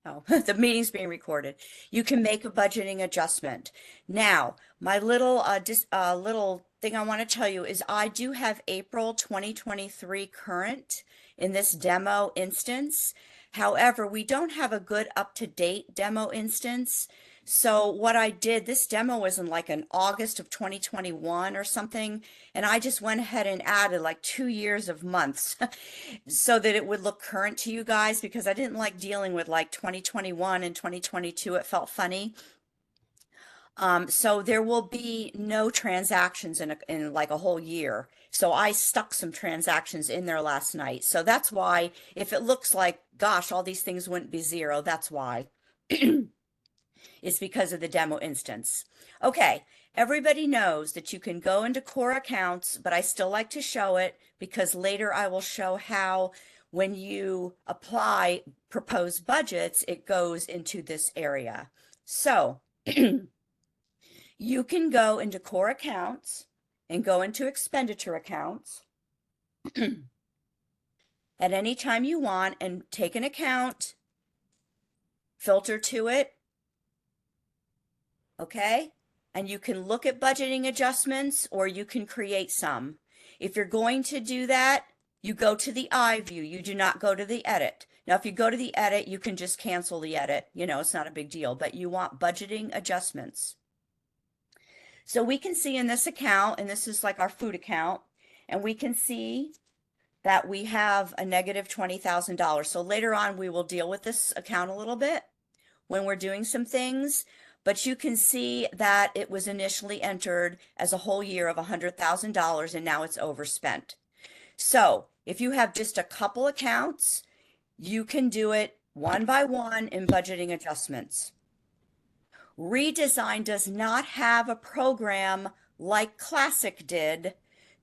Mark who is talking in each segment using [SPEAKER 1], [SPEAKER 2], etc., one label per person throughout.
[SPEAKER 1] Oh, the meeting's being recorded. You can make a budgeting adjustment. Now, my little thing I want to tell you is I do have April 2023 current in this demo instance. However, we don't have a good up-to-date demo instance. So what I did, this demo was in like in August of 2021 or something, and I just went ahead and added like 2 years of months so that it would look current to you guys because I didn't like dealing with like 2021 and 2022. It felt funny. So there will be no transactions in like a whole year. So I stuck some transactions in there last night. So that's why if it looks like, gosh, all these things wouldn't be zero, that's why. It's because of the demo instance. Okay, everybody knows that you can go into core accounts, but I still like to show it because later I will show how when you apply proposed budgets, it goes into this area. So you can go into core accounts and go into expenditure accounts at any time you want and take an account, filter to it, okay? And you can look at budgeting adjustments or you can create some. If you're going to do that, you go to the I view. You do not go to the edit. Now, if you go to the edit, you can just cancel the edit. You know, it's not a big deal, but you want budgeting adjustments. So we can see in this account, and this is like our food account, and we can see that we have a negative $20,000. So later on, we will deal with this account a little bit when we're doing some things, but you can see that it was initially entered as a whole year of $100,000 and now it's overspent. So if you have just a couple accounts, you can do it one by one in budgeting adjustments. Redesign does not have a program like Classic did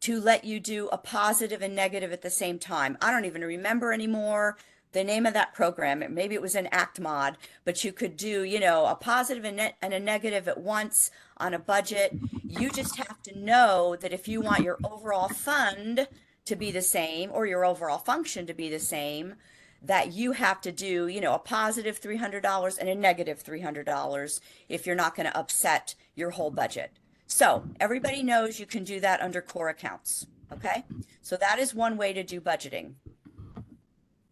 [SPEAKER 1] to let you do a positive and negative at the same time. I don't even remember anymore the name of that program. Maybe it was an ActMod, but you could do, you know, a positive and a negative at once on a budget. You just have to know that if you want your overall fund to be the same or your overall function to be the same, that you have to do, you know, a positive $300 and a negative $300 if you're not going to upset your whole budget. So everybody knows you can do that under core accounts. Okay. So that is one way to do budgeting.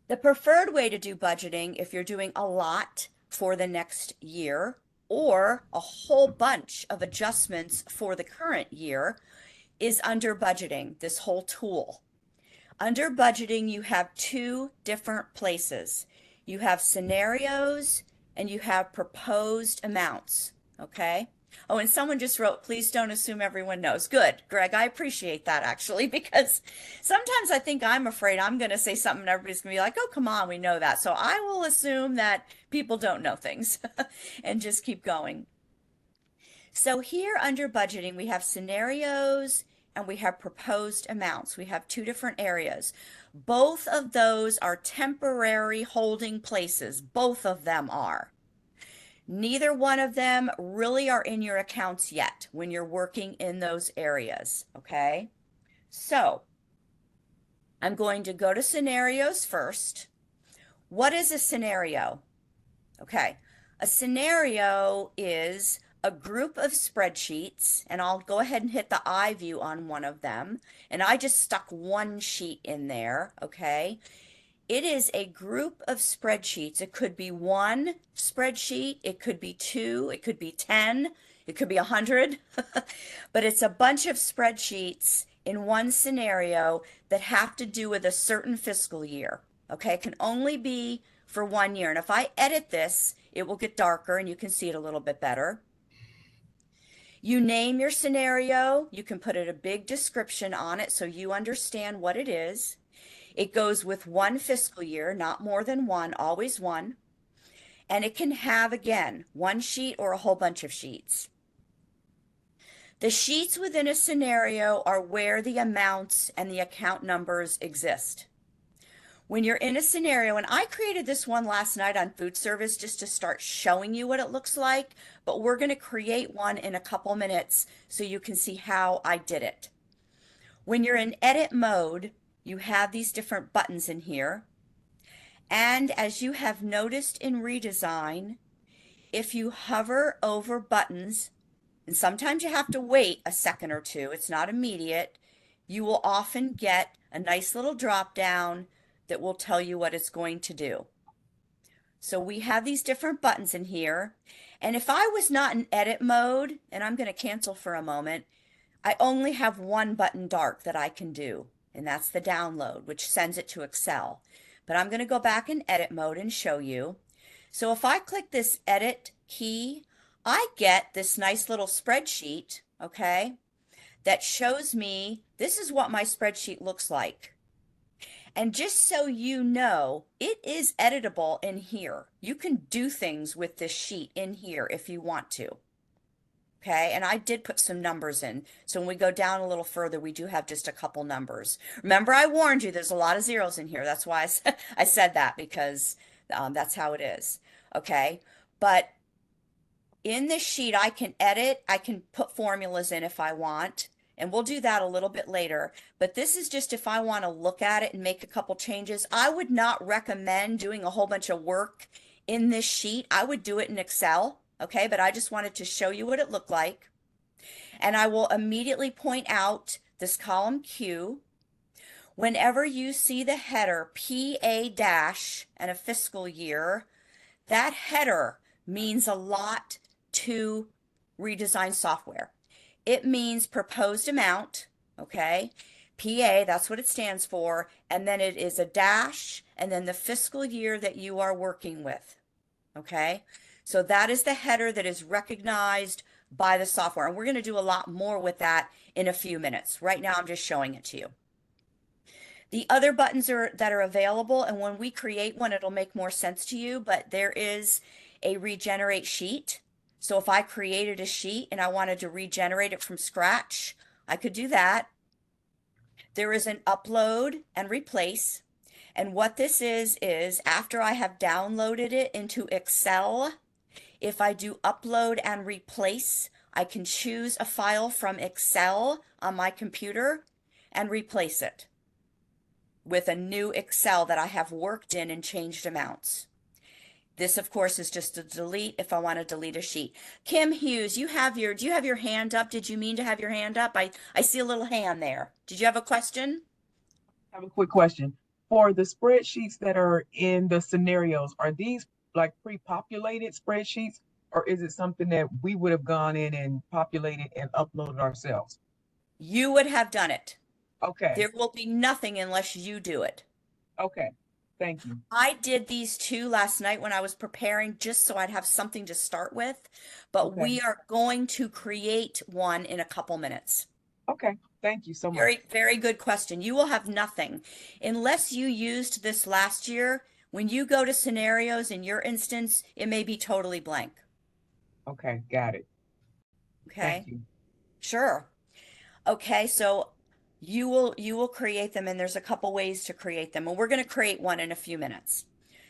[SPEAKER 1] The preferred way to do budgeting, if you're doing a lot for the next year or a whole bunch of adjustments for the current year, is under budgeting, this whole tool. Under budgeting, you have two different places. You have scenarios and you have proposed amounts. Okay. Oh, and someone just wrote, please don't assume everyone knows. Good, Greg. I appreciate that actually, because sometimes I think I'm afraid I'm going to say something and everybody's going to be like, oh, come on, we know that. So I will assume that people don't know things and just keep going. So here under budgeting, we have scenarios and we have proposed amounts. We have two different areas. Both of those are temporary holding places. Both of them are. Neither one of them really are in your accounts yet when you're working in those areas, okay? So I'm going to go to scenarios first. What is a scenario? Okay, a scenario is a group of spreadsheets, and I'll go ahead and hit the I view on one of them, and I just stuck one sheet in there, okay? It is a group of spreadsheets. It could be one spreadsheet, it could be two, it could be 10, it could be 100, but it's a bunch of spreadsheets in one scenario that have to do with a certain fiscal year. Okay, it can only be for 1 year. And if I edit this, it will get darker and you can see it a little bit better. You name your scenario. You can put a big description on it so you understand what it is. It goes with one fiscal year, not more than one, always one. And it can have, again, one sheet or a whole bunch of sheets. The sheets within a scenario are where the amounts and the account numbers exist. When you're in a scenario, and I created this one last night on food service just to start showing you what it looks like, but we're going to create one in a couple minutes so you can see how I did it. When you're in edit mode, you have these different buttons in here, And as you have noticed in redesign, if you hover over buttons, and sometimes you have to wait a second or two, it's not immediate, you will often get a nice little drop down that will tell you what it's going to do. So we have these different buttons in here. And if I was not in edit mode, and I'm going to cancel for a moment, I only have one button dark that I can do, and that's the download, which sends it to Excel. But I'm going to go back in edit mode and show you. So if I click this edit key, I get this nice little spreadsheet, okay, that shows me this is what my spreadsheet looks like. And just so you know, it is editable in here. You can do things with this sheet in here if you want to. Okay, and I did put some numbers in. So when we go down a little further, we do have just a couple numbers. Remember, I warned you there's a lot of zeros in here. That's why I said that because that's how it is. Okay, but in this sheet, I can edit, I can put formulas in if I want, and we'll do that a little bit later. But this is just if I want to look at it and make a couple changes. I would not recommend doing a whole bunch of work in this sheet. I would do it in Excel, okay? But I just wanted to show you what it looked like. And I will immediately point out this column Q. Whenever you see the header PA dash and a fiscal year, that header means a lot to redesign software. It means proposed amount, okay? PA, that's what it stands for, and then it is a dash, and then the fiscal year that you are working with, okay? So that is the header that is recognized by the software, and we're going to do a lot more with that in a few minutes. Right now, I'm just showing it to you. The other buttons that are available, and when we create one, it'll make more sense to you, but there is a regenerate sheet. So if I created a sheet and I wanted to regenerate it from scratch, I could do that. There is an upload and replace. And what this is after I have downloaded it into Excel, if I do upload and replace, I can choose a file from Excel on my computer and replace it with a new Excel that I have worked in and changed amounts. This, of course, is just a delete if I want to delete a sheet. Kim Hughes, do you have your hand up? Did you mean to have your hand up? I see a little hand there. Did you have a question?
[SPEAKER 2] I have a quick question. For the spreadsheets that are in the scenarios, are these like pre-populated spreadsheets, or is it something that we would have gone in and populated and uploaded ourselves?
[SPEAKER 1] You would have done it.
[SPEAKER 2] Okay,
[SPEAKER 1] There will be nothing unless you do it.
[SPEAKER 2] okay. Thank you.
[SPEAKER 1] I did these two last night when I was preparing just so I'd have something to start with, but
[SPEAKER 2] Okay,
[SPEAKER 1] we are going to create one in a couple minutes.
[SPEAKER 2] okay. Thank you so much.
[SPEAKER 1] Very, very good question. You will have nothing unless you used this last year. When you go to scenarios in your instance, it may be totally blank.
[SPEAKER 2] Okay, got it. Thank
[SPEAKER 1] Okay?
[SPEAKER 2] you.
[SPEAKER 1] Sure. Okay, so you will create them and there's a couple ways to create them. And we're going to create one in a few minutes.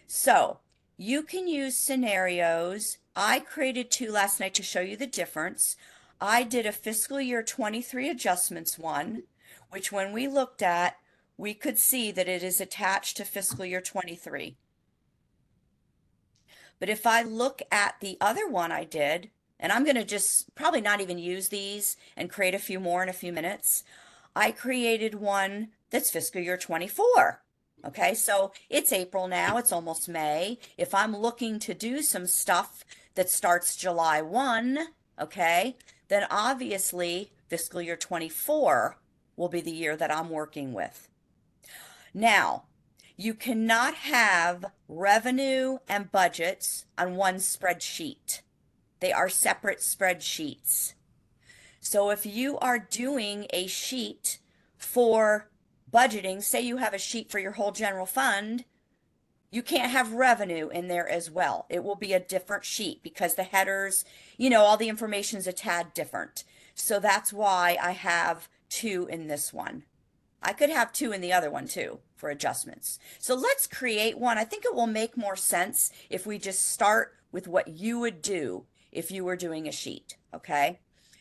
[SPEAKER 1] So, you can use scenarios. I created two last night to show you the difference. I did a fiscal year 23 adjustments one, which when we looked at, we could see that it is attached to fiscal year 23. But if I look at the other one I did, and I'm going to just probably not even use these and create a few more in a few minutes, I created one that's fiscal year 24. Okay, so it's April now, it's almost May. If I'm looking to do some stuff that starts July 1, okay, then obviously fiscal year 24 will be the year that I'm working with. Now, you cannot have revenue and budgets on one spreadsheet. They are separate spreadsheets. So if you are doing a sheet for budgeting, say you have a sheet for your whole general fund, you can't have revenue in there as well. It will be a different sheet because the headers, all the information is a tad different. So that's why I have two in this one. I could have two in the other one too for adjustments. So let's create one. I think it will make more sense if we just start with what you would do if you were doing a sheet, okay?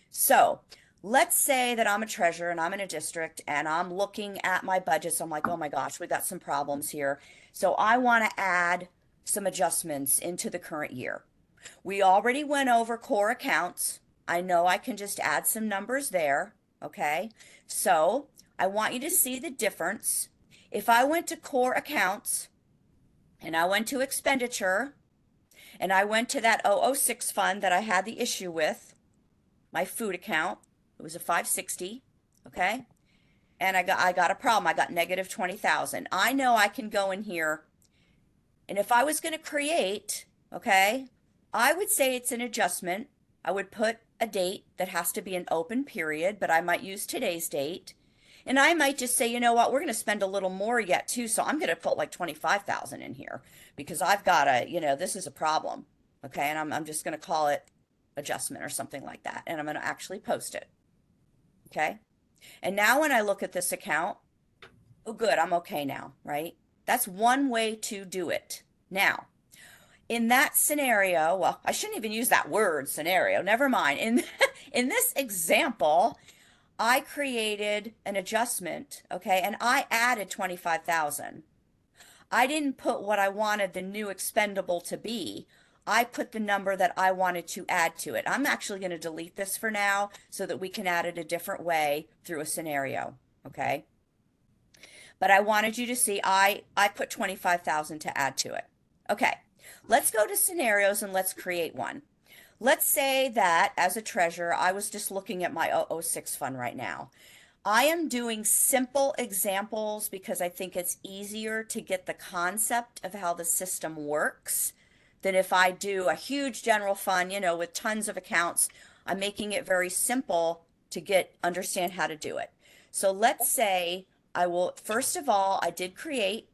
[SPEAKER 1] So let's say that I'm a treasurer and I'm in a district and I'm looking at my budgets. I'm like, oh my gosh, we got some problems here. So I want to add some adjustments into the current year. We already went over core accounts. I know I can just add some numbers there. Okay. So I want you to see the difference. If I went to core accounts and I went to expenditure and I went to that 006 fund that I had the issue with, my food account, it was a 560. Okay. And I got a problem. I got negative 20,000. I know I can go in here, and if I was going to create, okay, I would say it's an adjustment. I would put a date that has to be an open period, but I might use today's date. And I might just say, you know what, we're going to spend a little more yet too, so I'm going to put like 25,000 in here because I've got a, this is a problem. Okay, and I'm just going to call it adjustment or something like that, and I'm going to actually post it. Okay? And now when I look at this account, oh, good, I'm okay now, right? That's one way to do it. Now, in that scenario, well, I shouldn't even use that word scenario. Never mind. In this example, I created an adjustment, okay, and I added 25,000. I didn't put what I wanted the new expendable to be. I put the number that I wanted to add to it. I'm actually going to delete this for now so that we can add it a different way through a scenario, okay? But I wanted you to see I put 25,000 to add to it. Okay, let's go to scenarios and let's create one. Let's say that as a treasurer, I was just looking at my 006 fund right now. I am doing simple examples because I think it's easier to get the concept of how the system works than if I do a huge general fund, with tons of accounts. I'm making it very simple to understand how to do it. So let's say I will, first of all, I did create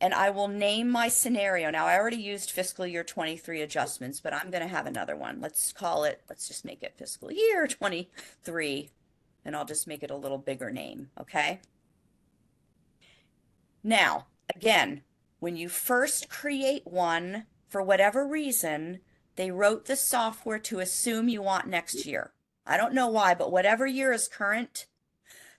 [SPEAKER 1] and I will name my scenario. Now, I already used fiscal year 23 adjustments, but I'm going to have another one. Let's just make it fiscal year 23, and I'll just make it a little bigger name, okay? Now, again, when you first create one, for whatever reason, they wrote the software to assume you want next year. I don't know why, but whatever year is current,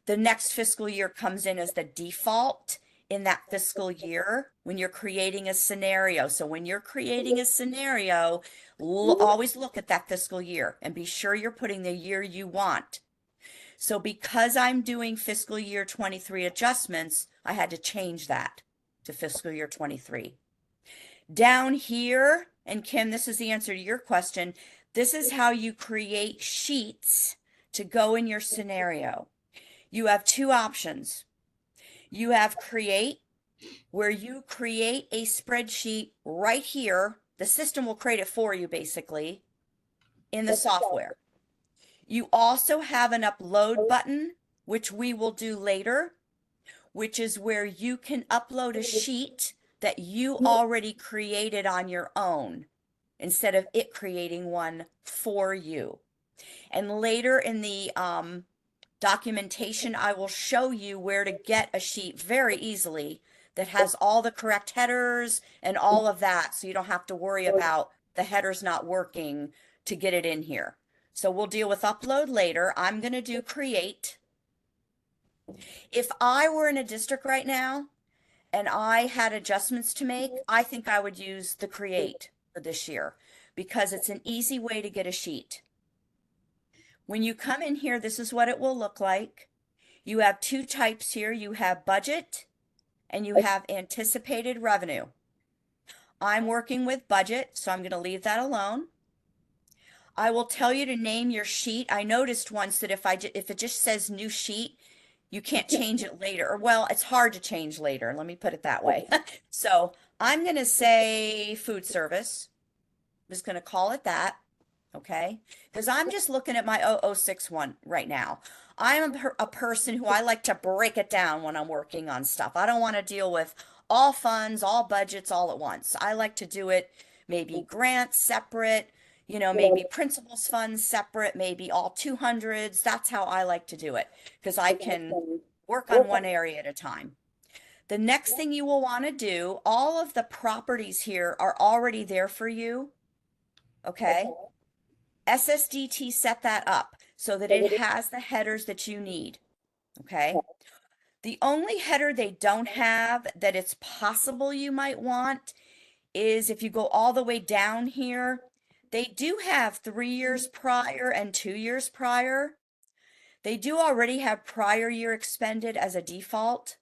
[SPEAKER 1] the next fiscal year comes in as the default in that fiscal year when you're creating a scenario. So when you're creating a scenario, always look at that fiscal year and be sure you're putting the year you want. So because I'm doing fiscal year 23 adjustments, I had to change that to fiscal year 23. Down here, and Kim, this is the answer to your question. This is how you create sheets to go in your scenario. You have two options. You have create, where you create a spreadsheet right here. The system will create it for you basically in the software. You also have an upload button, which we will do later, which is where you can upload a sheet that you already created on your own instead of it creating one for you. And later in the documentation, I will show you where to get a sheet very easily that has all the correct headers and all of that, so you don't have to worry about the headers not working to get it in here. So we'll deal with upload later. I'm going to do create. If I were in a district right now and I had adjustments to make, I think I would use the create for this year because it's an easy way to get a sheet. When you come in here, this is what it will look like. You have two types here. You have budget and you have anticipated revenue. I'm working with budget, so I'm going to leave that alone. I will tell you to name your sheet. I noticed once that if it just says new sheet, you can't change it later. Or well, it's hard to change later. Let me put it that way. So I'm going to say food service. I'm just going to call it that. Okay, because I'm just looking at my 006 one right now. I'm a person who I like to break it down when I'm working on stuff. I don't want to deal with all funds, all budgets all at once. I like to do it maybe grants separate, maybe principals funds separate, maybe all 200s. That's how I like to do it because I can work on one area at a time. The next thing you will want to do, all of the properties here are already there for you. Okay. SSDT set that up so that it has the headers that you need. Okay. The only header they don't have that it's possible you might want is if you go all the way down here, they do have 3 years prior and 2 years prior. They do already have prior year expended as a default.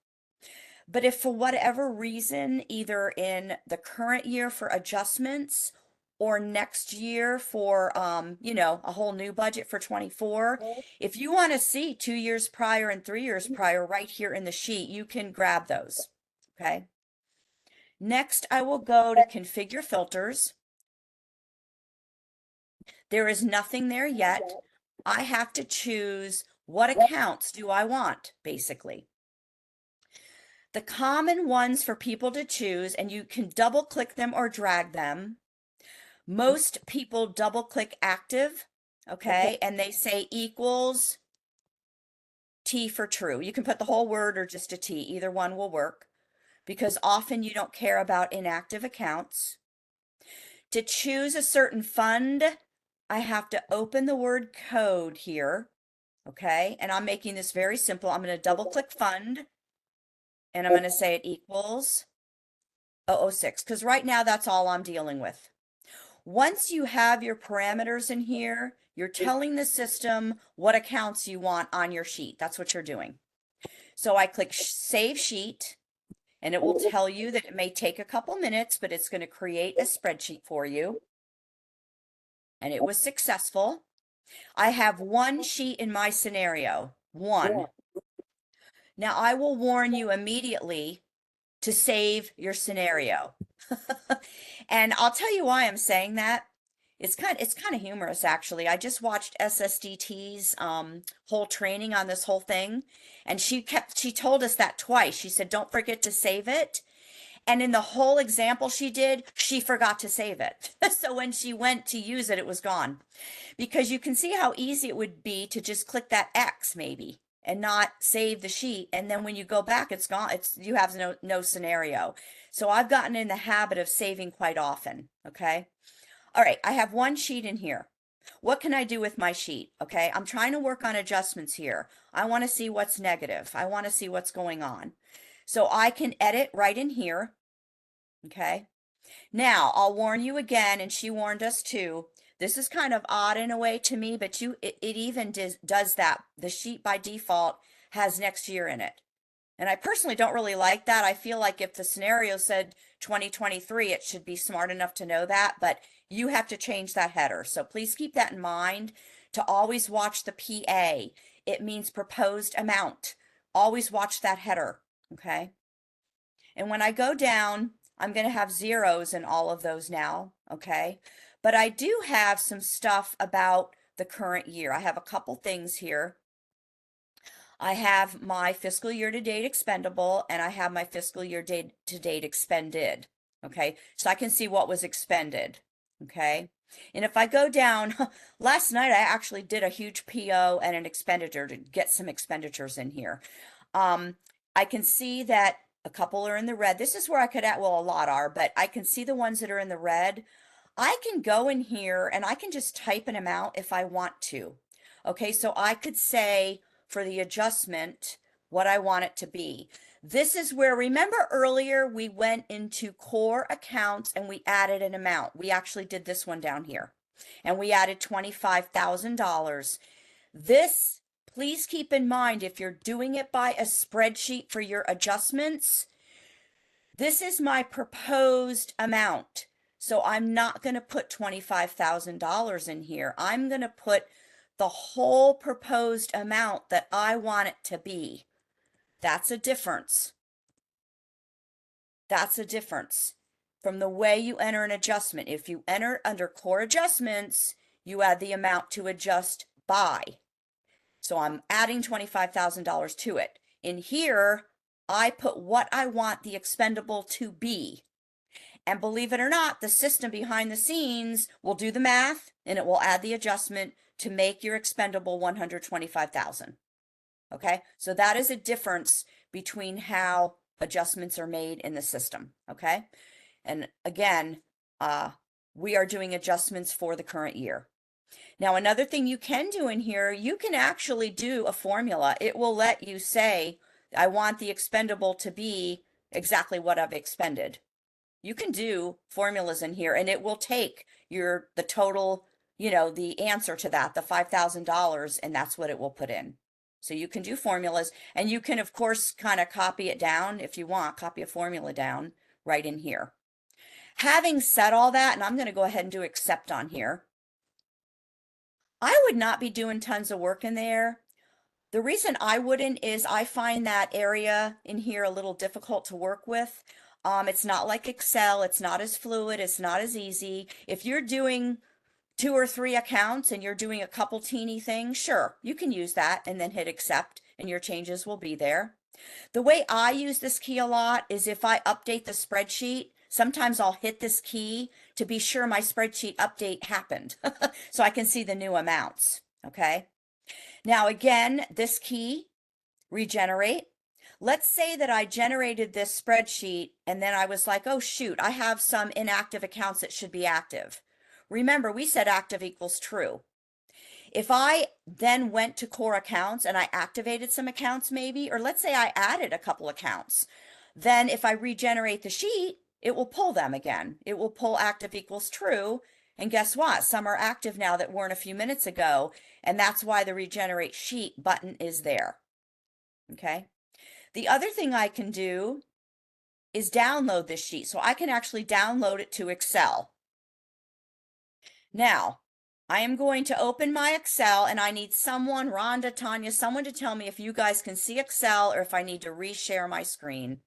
[SPEAKER 1] But if for whatever reason, either in the current year for adjustments or next year for, a whole new budget for 24, if you want to see 2 years prior and 3 years prior right here in the sheet, you can grab those. Okay. Next, I will go to configure filters. There is nothing there yet. I have to choose what accounts do I want, basically. The common ones for people to choose, and you can double click them or drag them. Most people double click active, okay, and they say equals T for true. You can put the whole word or just a T, either one will work, because often you don't care about inactive accounts. To choose a certain fund, I have to open the word code here, okay, and I'm making this very simple. I'm going to double click fund, and I'm going to say it equals 006, because right now that's all I'm dealing with. Once you have your parameters in here, you're telling the system what accounts you want on your sheet. That's what you're doing. So I click Save Sheet, and it will tell you that it may take a couple minutes, but it's going to create a spreadsheet for you. And it was successful. I have one sheet in my scenario, one. Now I will warn you immediately to save your scenario. And I'll tell you why I'm saying that. It's kind of humorous actually. I just watched SSDT's whole training on this whole thing, and she told us that twice. She said, "Don't forget to save it." And in the whole example she did, she forgot to save it. So when she went to use it, it was gone. Because you can see how easy it would be to just click that X maybe and not save the sheet. And then when you go back, it's gone. You have no scenario. So I've gotten in the habit of saving quite often. Okay. All right. I have one sheet in here. What can I do with my sheet? Okay. I'm trying to work on adjustments here. I want to see what's negative. I want to see what's going on. So I can edit right in here. Okay. Now, I'll warn you again, and she warned us too. This is kind of odd in a way to me, but it even does that. The sheet by default has next year in it. And I personally don't really like that. I feel like if the scenario said 2023, it should be smart enough to know that, but you have to change that header. So please keep that in mind to always watch the PA. It means proposed amount. Always watch that header, okay? And when I go down, I'm going to have zeros in all of those now, okay? But I do have some stuff about the current year. I have a couple things here. I have my fiscal year to date expendable, and I have my fiscal year to date expended, okay? So I can see what was expended, okay? And if I go down, last night I actually did a huge PO and an expenditure to get some expenditures in here. I can see that a couple are in the red. This is where I could add, well, a lot are, but I can see the ones that are in the red. I can go in here and I can just type an amount if I want to. Okay, so I could say for the adjustment what I want it to be. This is where, remember earlier we went into core accounts and we added an amount. We actually did this one down here and we added $25,000. This, please keep in mind, if you're doing it by a spreadsheet for your adjustments, this is my proposed amount. So I'm not going to put $25,000 in here. I'm going to put the whole proposed amount that I want it to be. That's a difference. That's a difference from the way you enter an adjustment. If you enter under core adjustments, you add the amount to adjust by. So I'm adding $25,000 to it. In here, I put what I want the expendable to be. And believe it or not, the system behind the scenes will do the math and it will add the adjustment to make your expendable 125,000. Okay, so that is a difference between how adjustments are made in the system. Okay, and again, we are doing adjustments for the current year. Now, another thing you can do in here, you can actually do a formula. It will let you say I want the expendable to be exactly what I've expended. You can do formulas in here and it will take the total, the answer to that, the $5,000, and that's what it will put in. So you can do formulas and you can, of course, kind of copy it down if you want, copy a formula down right in here. Having said all that, and I'm going to go ahead and do accept on here, I would not be doing tons of work in there. The reason I wouldn't is I find that area in here a little difficult to work with. It's not like Excel. It's not as fluid. It's not as easy. If you're doing 2 or 3 accounts and you're doing a couple teeny things, sure, you can use that and then hit accept and your changes will be there. The way I use this key a lot is if I update the spreadsheet, sometimes I'll hit this key to be sure my spreadsheet update happened so I can see the new amounts. Okay. Now, again, this key, regenerate. Let's say that I generated this spreadsheet and then I was like, oh, shoot, I have some inactive accounts that should be active. Remember, we said active equals true. If I then went to core accounts and I activated some accounts maybe, or let's say I added a couple accounts, then if I regenerate the sheet, it will pull them again. It will pull active equals true. And guess what? Some are active now that weren't a few minutes ago. And that's why the regenerate sheet button is there. Okay. The other thing I can do is download this sheet. So I can actually download it to Excel. Now, I am going to open my Excel and I need someone, Rhonda, Tanya, someone to tell me if you guys can see Excel or if I need to reshare my screen.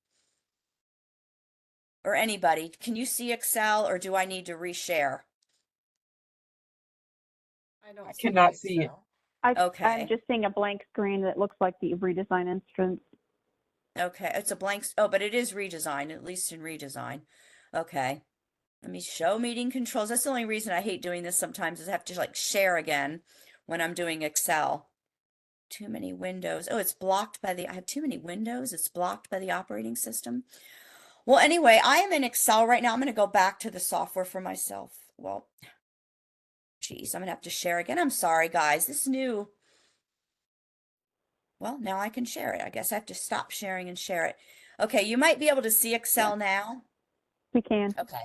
[SPEAKER 1] Or anybody, can you see Excel or do I need to reshare?
[SPEAKER 2] I cannot see it.
[SPEAKER 3] I'm
[SPEAKER 1] Okay.
[SPEAKER 3] just seeing a blank screen that looks like the redesign instance.
[SPEAKER 1] Okay, it's a blank, oh, but it is redesign, at least in redesign. Okay. Let me show meeting controls. That's the only reason I hate doing this sometimes is I have to like share again when I'm doing Excel. Too many windows. Oh, it's blocked by I have too many windows. It's blocked by the operating system. Well, anyway, I am in Excel right now. I'm going to go back to the software for myself. Well, geez, I'm going to have to share again. I'm sorry, guys. This new. Well, now I can share it. I guess I have to stop sharing and share it. Okay, you might be able to see Excel now.
[SPEAKER 3] We can.
[SPEAKER 1] Okay.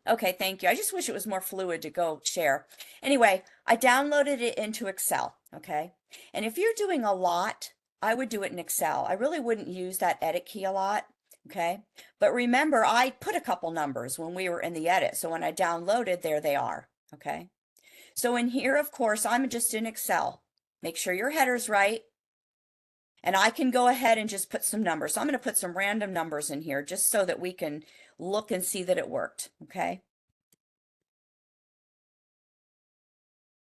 [SPEAKER 1] Okay, thank you. I just wish it was more fluid to go share. Anyway, I downloaded it into Excel, okay? And if you're doing a lot, I would do it in Excel. I really wouldn't use that edit key a lot, okay? But remember, I put a couple numbers when we were in the edit. So when I downloaded, there they are, okay? So in here, of course, I'm just in Excel. Make sure your header's right. And I can go ahead and just put some numbers. So I'm going to put some random numbers in here just so that we can look and see that it worked, okay?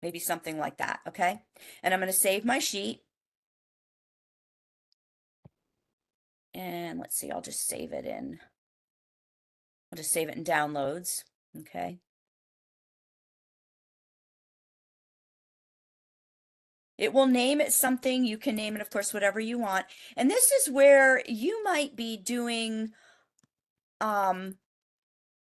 [SPEAKER 1] Maybe something like that, okay? And I'm going to save my sheet. And let's see, I'll just save it in. I'll just save it in downloads, okay? It will name it something. You can name it, of course, whatever you want. And this is where you might be doing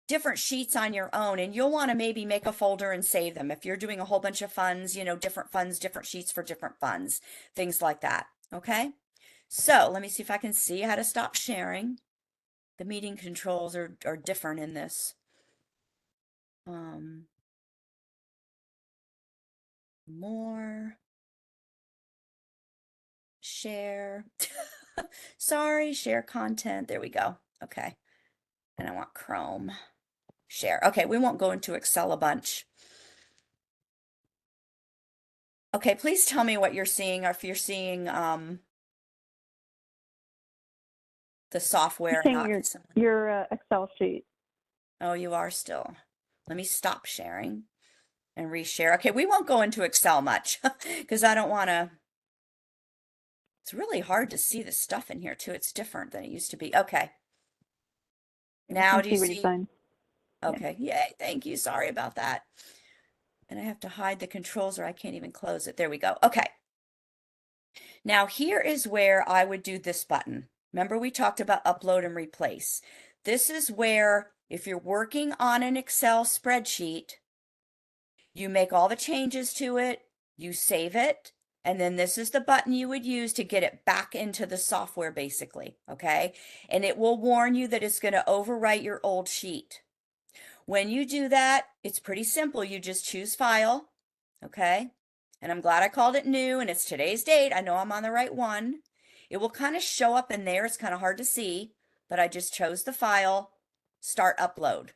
[SPEAKER 1] different sheets on your own, and you'll want to maybe make a folder and save them. If you're doing a whole bunch of funds, different sheets for different funds, things like that, okay? So let me see if I can see how to stop sharing. The meeting controls are different in this. More. Share. Sorry, share content. There we go. Okay. And I want Chrome. Share. Okay, we won't go into Excel a bunch. Okay, please tell me what you're seeing or if you're seeing the software.
[SPEAKER 3] Seeing your Excel sheet.
[SPEAKER 1] Oh, you are still. Let me stop sharing and reshare. Okay, we won't go into Excel much because I don't want to. It's really hard to see the stuff in here too. It's different than it used to be. Okay. Now do you see?
[SPEAKER 3] Redesign.
[SPEAKER 1] Okay, yay, thank you. Sorry about that. And I have to hide the controls or I can't even close it. There we go. Okay. Now here is where I would do this button. Remember we talked about upload and replace. This is where if you're working on an Excel spreadsheet, you make all the changes to it, you save it, And then this is the button you would use to get it back into the software, basically, okay? And it will warn you that it's going to overwrite your old sheet. When you do that, it's pretty simple. You just choose File, okay? And I'm glad I called it New, and it's today's date. I know I'm on the right one. It will kind of show up in there. It's kind of hard to see, but I just chose the file, Start Upload.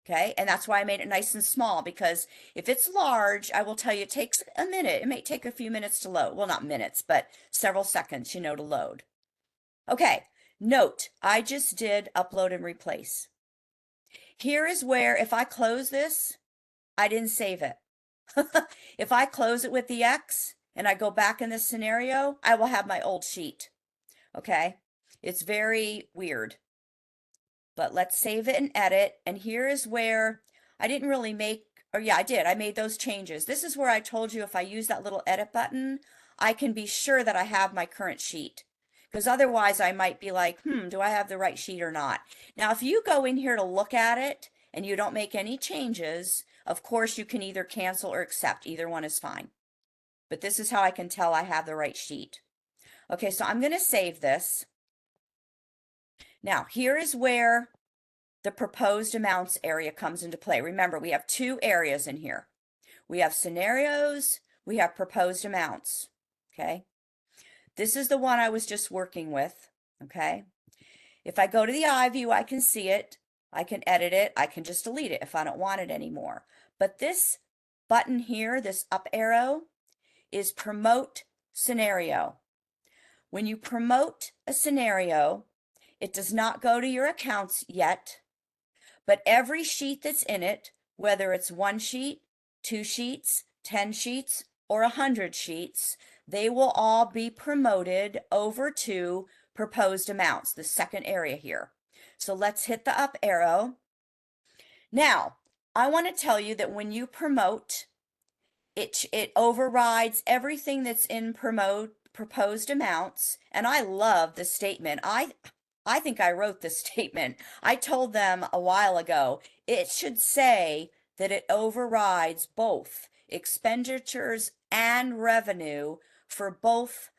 [SPEAKER 1] Okay, and that's why I made it nice and small, because if it's large, I will tell you it takes a minute. It may take a few minutes to load. Well, not minutes, but several seconds, to load. Okay, note, I just did upload and replace. Here is where, if I close this, I didn't save it. If I close it with the X and I go back in this scenario, I will have my old sheet. Okay, it's very weird. But let's save it and edit. And here is where I didn't really make, or yeah, I did. I made those changes. This is where I told you if I use that little edit button, I can be sure that I have my current sheet. Because otherwise I might be like, do I have the right sheet or not? Now, if you go in here to look at it and you don't make any changes, of course you can either cancel or accept. Either one is fine. But this is how I can tell I have the right sheet. Okay, so I'm going to save this. Now, here is where the proposed amounts area comes into play. Remember, we have two areas in here. We have scenarios, we have proposed amounts, okay? This is the one I was just working with, okay? If I go to the eye view, I can see it, I can edit it, I can just delete it if I don't want it anymore. But this button here, this up arrow, is promote scenario. When you promote a scenario, it does not go to your accounts yet, but every sheet that's in it, whether it's 1 sheet, 2 sheets, 10 sheets, or 100 sheets, they will all be promoted over to proposed amounts, the second area here. So let's hit the up arrow. Now, I want to tell you that when you promote, it overrides everything that's in proposed amounts. And I love the statement. I think I wrote this statement. I told them a while ago, it should say that it overrides both expenditures and revenue for both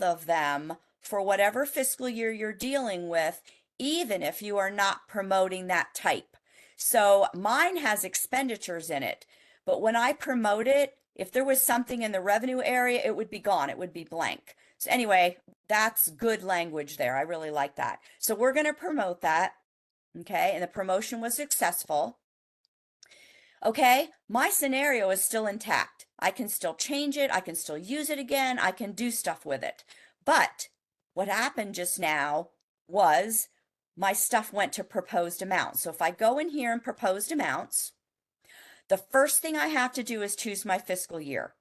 [SPEAKER 1] of them for whatever fiscal year you're dealing with, even if you are not promoting that type. So mine has expenditures in it, but when I promote it, if there was something in the revenue area, it would be gone. It would be blank. So anyway, that's good language there. I really like that. So we're going to promote that. Okay. And the promotion was successful. Okay. My scenario is still intact. I can still change it. I can still use it again. I can do stuff with it. But what happened just now was my stuff went to proposed amounts. So if I go in here and proposed amounts, the first thing I have to do is choose my fiscal year.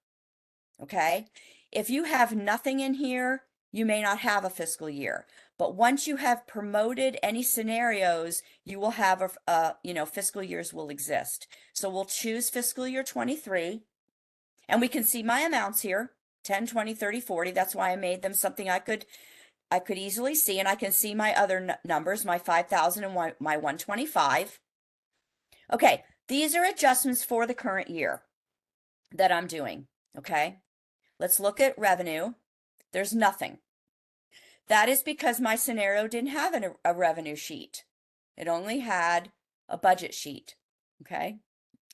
[SPEAKER 1] Okay. If you have nothing in here, you may not have a fiscal year. But once you have promoted any scenarios, you will have fiscal years will exist. So we'll choose fiscal year 23, and we can see my amounts here, 10, 20, 30, 40. That's why I made them something I could easily see, and I can see my other numbers, my 5,000 and my 125. Okay, these are adjustments for the current year that I'm doing, okay? Let's look at revenue. There's nothing. That is because my scenario didn't have a revenue sheet. It only had a budget sheet, okay?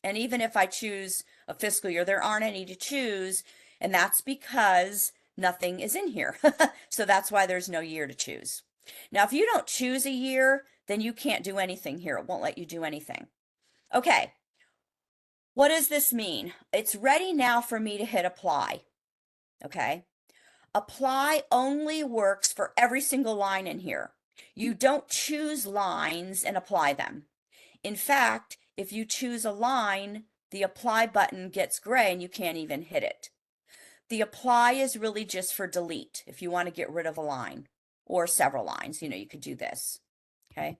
[SPEAKER 1] And even if I choose a fiscal year, there aren't any to choose, and that's because nothing is in here. So that's why there's no year to choose. Now, if you don't choose a year, then you can't do anything here. It won't let you do anything. Okay. What does this mean? It's ready now for me to hit apply. Okay. Apply only works for every single line in here. You don't choose lines and apply them. In fact, if you choose a line, the apply button gets gray and you can't even hit it. The apply is really just for delete. If you want to get rid of a line or several lines, you could do this. Okay.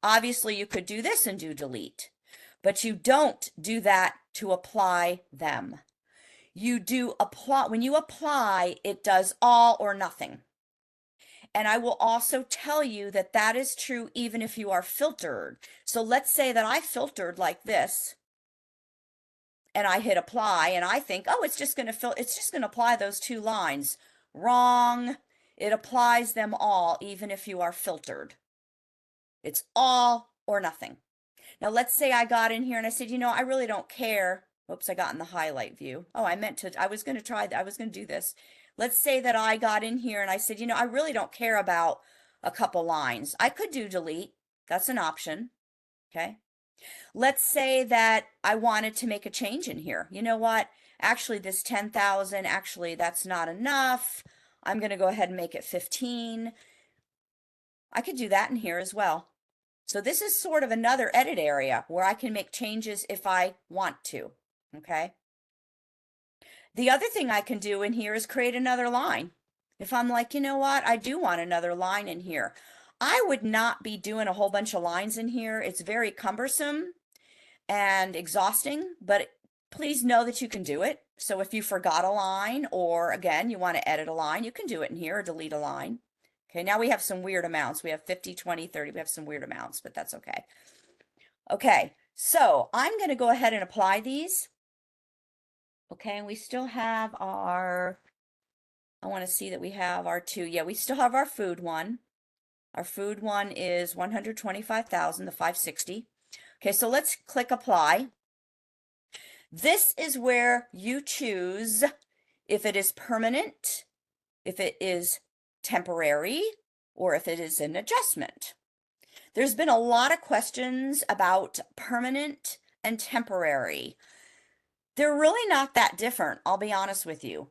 [SPEAKER 1] Obviously, you could do this and do delete, but you don't do that to apply them. You do apply, when you apply, it does all or nothing. And I will also tell you that that is true even if you are filtered. So let's say that I filtered like this. and I hit apply and I think, oh, it's just going to apply those 2 lines. Wrong. It applies them all, even if you are filtered. It's all or nothing. Now, let's say I got in here and I said, I really don't care. Oops, I got in the highlight view. Oh, I was going to try that. I was going to do this. Let's say that I got in here and I said, I really don't care about a couple lines. I could do delete. That's an option. Okay. Let's say that I wanted to make a change in here. You know what? Actually, this 10,000, actually, that's not enough. I'm going to go ahead and make it 15. I could do that in here as well. So this is sort of another edit area where I can make changes if I want to, okay? The other thing I can do in here is create another line. If I'm like, you know what, I do want another line in here. I would not be doing a whole bunch of lines in here. It's very cumbersome and exhausting, but please know that you can do it. So if you forgot a line, or again, you want to edit a line, you can do it in here or delete a line. Okay, now we have some weird amounts. We have 50, 20, 30. We have some weird amounts, but that's okay. Okay, so I'm going to go ahead and apply these. Okay, and we still have I want to see that we have our 2. Yeah, we still have our food one. Our food one is 125,000, the 560. Okay, so let's click apply. This is where you choose if it is permanent, if it is temporary, or if it is an adjustment. There's been a lot of questions about permanent and temporary. They're really not that different, I'll be honest with you.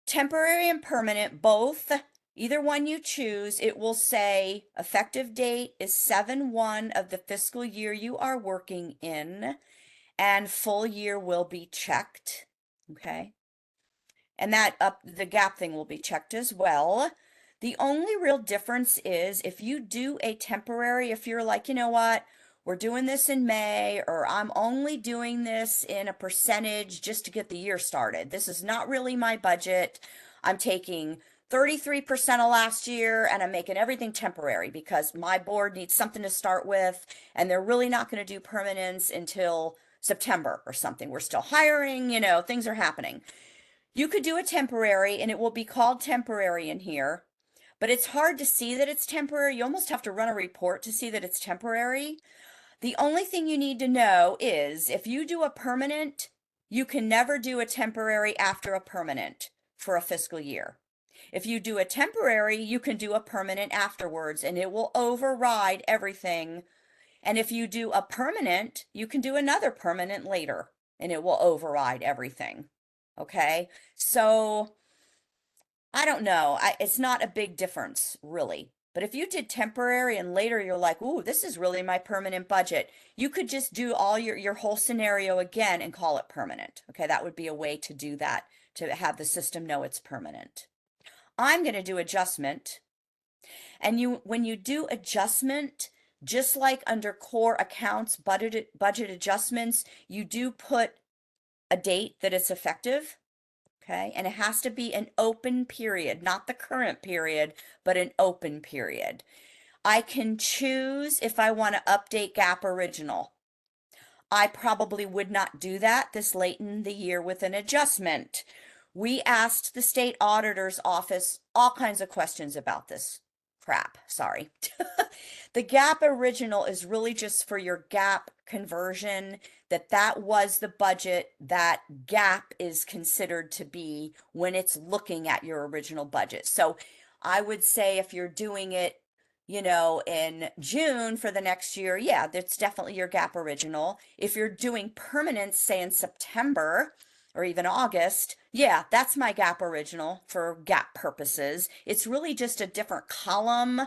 [SPEAKER 1] Temporary and permanent, both, either one you choose, it will say effective date is 7/1 of the fiscal year you are working in, and full year will be checked. Okay. And the gap thing will be checked as well. The only real difference is if you do a temporary, if you're like, you know what, we're doing this in May, or I'm only doing this in a percentage just to get the year started. This is not really my budget. I'm taking 33% of last year and I'm making everything temporary because my board needs something to start with, and they're really not going to do permanence until September or something. We're still hiring, things are happening. You could do a temporary and it will be called temporary in here, but it's hard to see that it's temporary. You almost have to run a report to see that it's temporary. The only thing you need to know is if you do a permanent, you can never do a temporary after a permanent for a fiscal year. If you do a temporary, you can do a permanent afterwards and it will override everything. And if you do a permanent, you can do another permanent later and it will override everything. Okay, so I don't know. It's not a big difference, really. But if you did temporary and later you're like, ooh, this is really my permanent budget, you could just do all your whole scenario again and call it permanent. Okay, that would be a way to do that, to have the system know it's permanent. I'm going to do adjustment. And when you do adjustment, just like under core accounts, budget adjustments, you do put a date that it's effective. Okay, and it has to be an open period, not the current period, but an open period. I can choose if I want to update gap original. I probably would not do that this late in the year with an adjustment. We asked the state auditor's office all kinds of questions about this crap. Sorry. The gap original is really just for your gap conversion, that was the budget that gap is considered to be when it's looking at your original budget. So I would say if you're doing it, in June for the next year, yeah, that's definitely your gap original. If you're doing permanence, say in September or even August, yeah, that's my gap original for gap purposes. It's really just a different column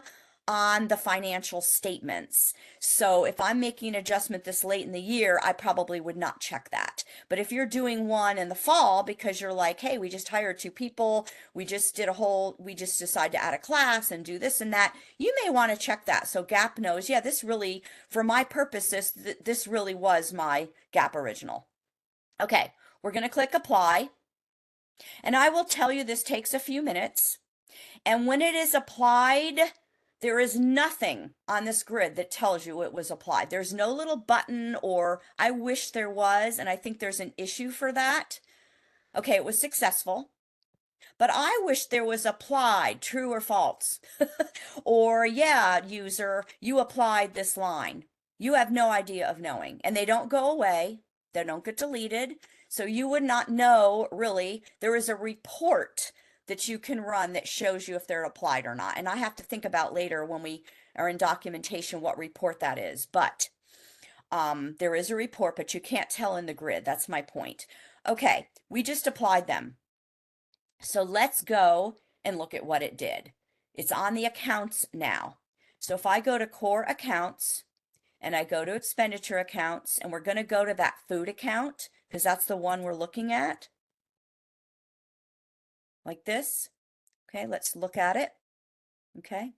[SPEAKER 1] on the financial statements. So if I'm making an adjustment this late in the year, I probably would not check that. But if you're doing one in the fall because you're like, hey, we just hired 2 people, we just decided to add a class and do this and that, you may want to check that. So gap knows, yeah, this really, for my purposes, this really was my gap original. Okay, we're going to click apply. And I will tell you this takes a few minutes. And when it is applied, There is nothing on this grid that tells you it was applied. There's no little button, or I wish there was, and I think there's an issue for that. Okay, it was successful, but I wish there was applied, true or false. Or, yeah, user, you applied this line. You have no idea of knowing, and they don't go away. They don't get deleted. So you would not know really. There is a report that you can run that shows you if they're applied or not. And I have to think about later when we are in documentation what report that is. But there is a report, but you can't tell in the grid. That's my point. Okay, we just applied them. So let's go and look at what it did. It's on the accounts now. So if I go to core accounts and I go to expenditure accounts, and we're going to go to that food account because that's the one we're looking at, like this. Okay, let's look at it. Okay.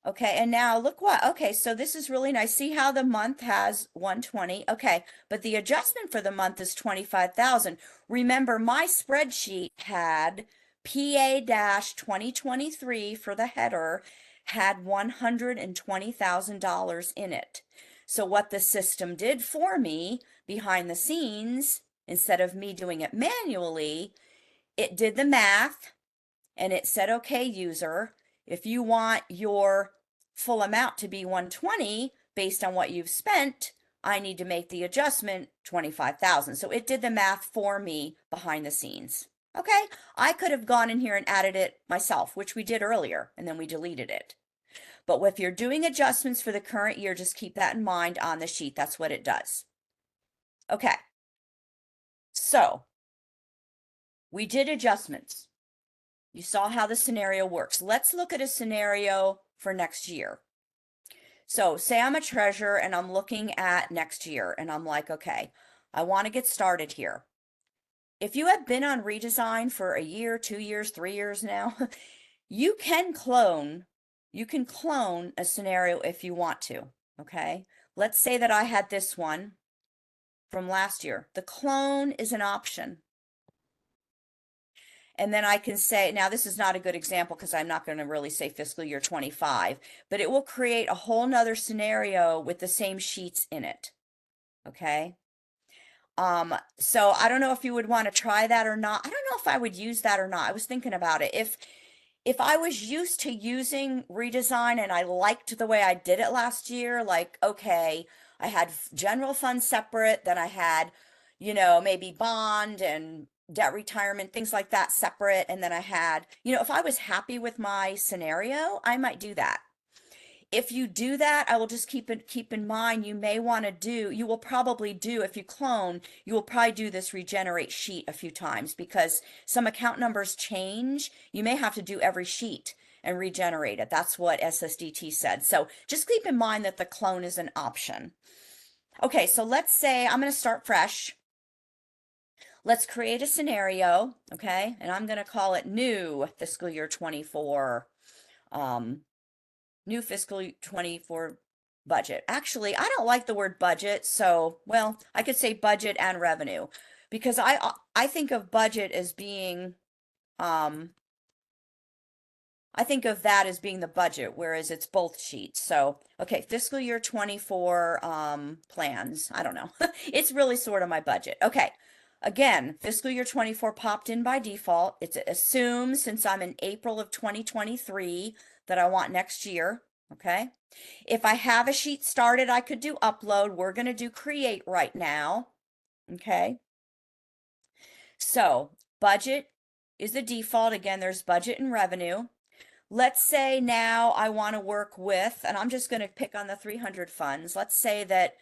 [SPEAKER 1] Okay, and now look what, okay, so this is really nice. See how the month has 120. Okay, but the adjustment for the month is 25,000. Remember, my spreadsheet had PA-2023 for the header had $120,000 in it. So what the system did for me behind the scenes, instead of me doing it manually, it did the math and it said, okay, user, if you want your full amount to be 120 based on what you've spent, I need to make the adjustment 25,000. So it did the math for me behind the scenes. Okay, I could have gone in here and added it myself, which we did earlier, and then we deleted it. But if you're doing adjustments for the current year, just keep that in mind on the sheet. That's what it does. Okay, so we did adjustments. You saw how the scenario works. Let's look at a scenario for next year. So say I'm a treasurer and I'm looking at next year and I'm like, okay, I want to get started here. If you have been on redesign for a year, 2 years, 3 years now, you can clone a scenario if you want to, okay? Let's say that I had this one from last year. The clone is an option. And then I can say, now this is not a good example because I'm not going to really say fiscal year 25, but it will create a whole nother scenario with the same sheets in it. Okay. So I don't know if you would want to try that or not. I don't know if I would use that or not. I was thinking about it. If I was used to using redesign and I liked the way I did it last year, like, okay, I had general fund separate, then I had, maybe bond and debt retirement, things like that separate. And then I had, if I was happy with my scenario, I might do that. If you do that, I will just keep in mind, you will probably do, if you clone, you will probably do this regenerate sheet a few times because some account numbers change. You may have to do every sheet and regenerate it. That's what SSDT said. So just keep in mind that the clone is an option. Okay, so let's say I'm going to start fresh. Let's create a scenario, okay? And I'm going to call it new fiscal year 24. New fiscal 24 budget. Actually, I don't like the word budget, so, well, I could say budget and revenue because I think of budget as being I think of that as being the budget, whereas it's both sheets. So, okay, fiscal year 24 plans. I don't know. It's really sort of my budget. Okay. Again, fiscal year 24 popped in by default. It assumes since I'm in April of 2023 that I want next year. Okay. If I have a sheet started, I could do upload. We're going to do create right now. Okay. So budget is the default. Again, there's budget and revenue. Let's say now I want to work with, and I'm just going to pick on the 300 funds. Let's say that